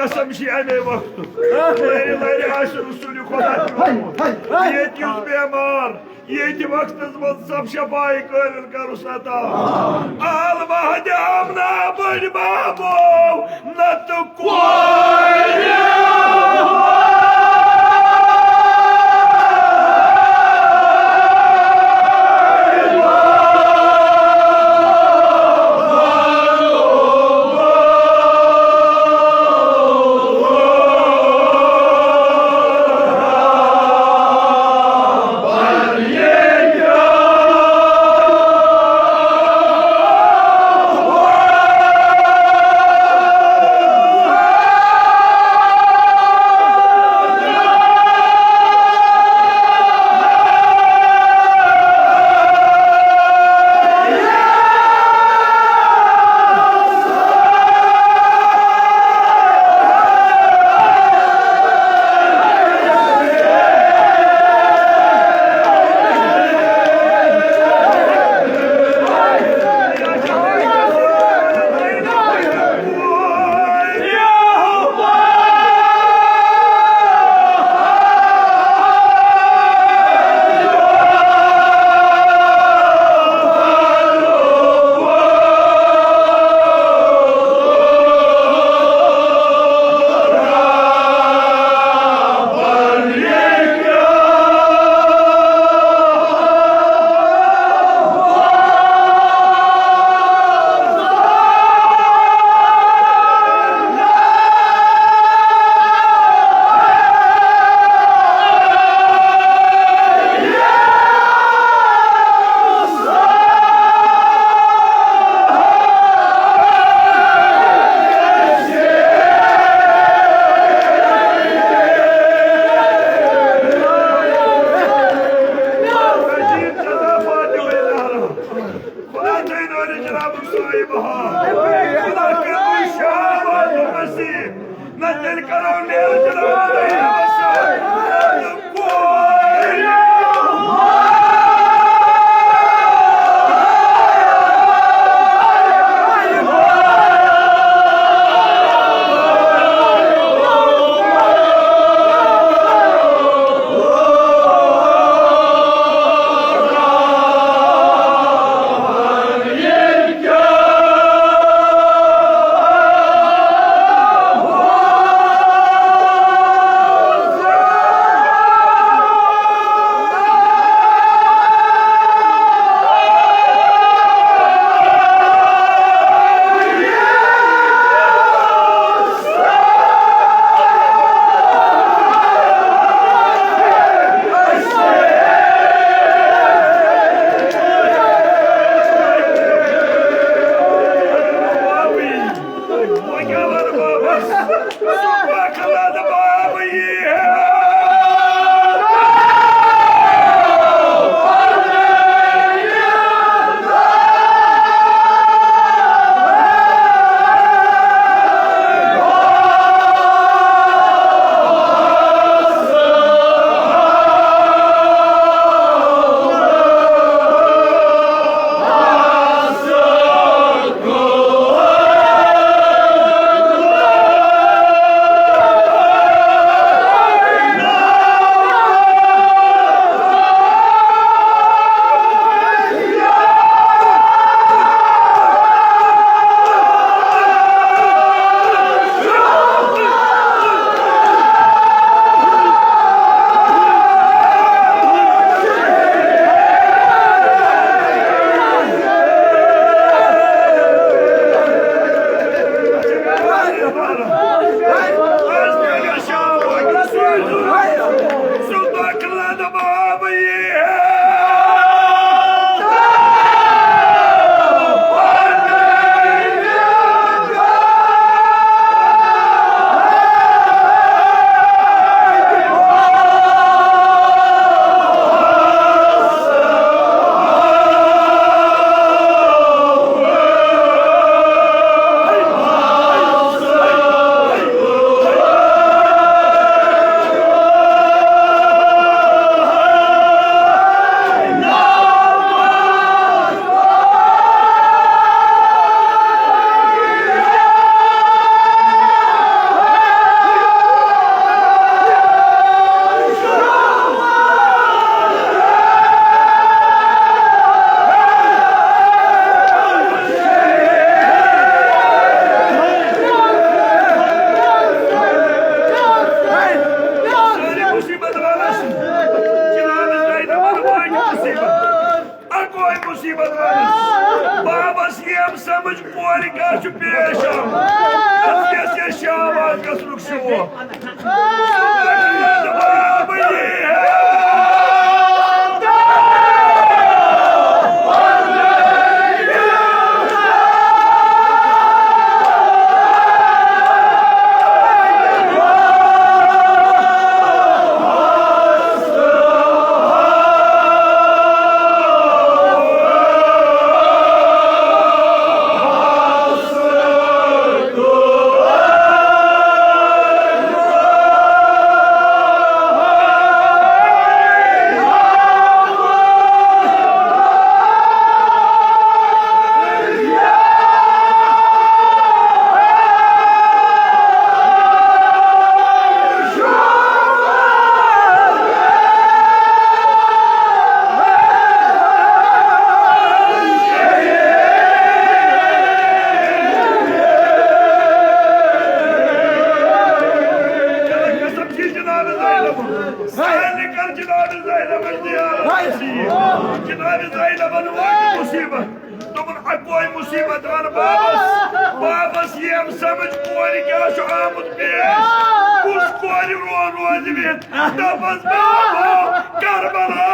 قسم شيئا وقته غير عشر رسولي قدات يت يوز بيمار يت وقت تزبط شفاي كل الكروساتا المهدي امنا بالبابو نتقوي मुसीबत बाबस ये समझ कोरी कर पेशम ये शाबाश गसनुक शो बाबस ये समझ कोरी क्या शो आमुद पेश कुछ कोरी रोज में दबस बाबा करबला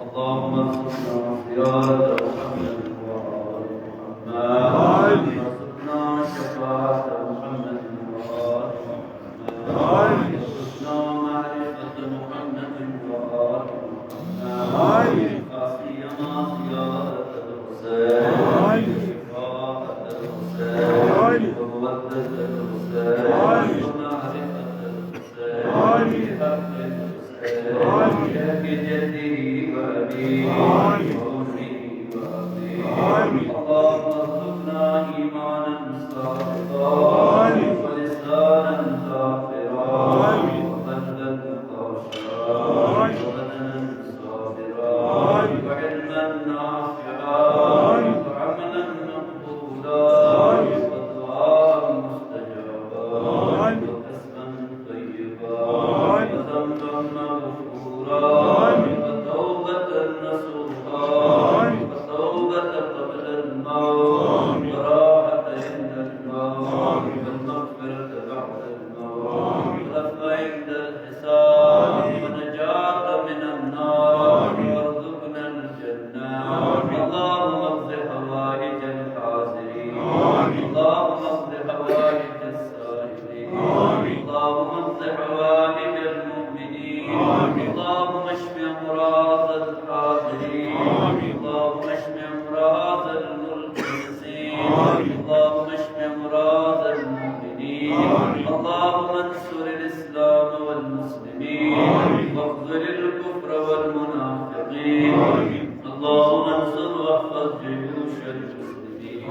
اللهم ارزقنا زيارة محمد وآل محمد، وارزقنا شفاعة محمد وآل محمد، وارزقنا معرفة محمد وآل محمد، خاصيما زيارة الحسين، شفاعة الحسين، ومودة الحسين، ومعرفة الحسين، بحق الحسين، بجده وأبيه وأمه وأبيه. اللهم ارزقنا إيمانا صادقا ولسانا ذاكرا وقلبا خاشعا وبدنا صابرا وعلما نافعا وعملا مقبولا ودعاء مستجابا وكسبا طيبا وذنبا مغفورا وتوبة نصوحا وتوبة قبل الموت وراحة عند الموت والمغفرة بعد الموت ورفع عند الحساب ونجاة من النار وارزقنا الجنة. اللهم اقض حوائج الحاضرين، اللهم اقض حوائج السائلين، اللهم اقض حوائج المؤمنين، اللهم اشف امراض الحاضرين، اللهم اشف امراض الملتمسين، اللهم اشف امراض المؤمنين، اللهم انصر الاسلام والمسلمين واخذل الكفر والمنافقين، اللهم انصر واحفظ جيوش المسلمين،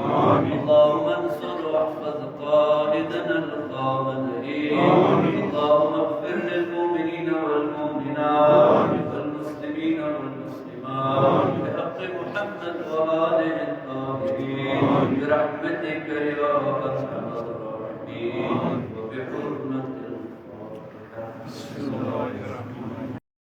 اللهم انصر واحفظ قائدنا الخامدين، اللهم اغفر للمؤمنين والمؤمنات والمسلمين والمسلمات بحق محمد وآله الطاهرين برحمتك يا أرحم الراحمين وبحرمة الفاتحة.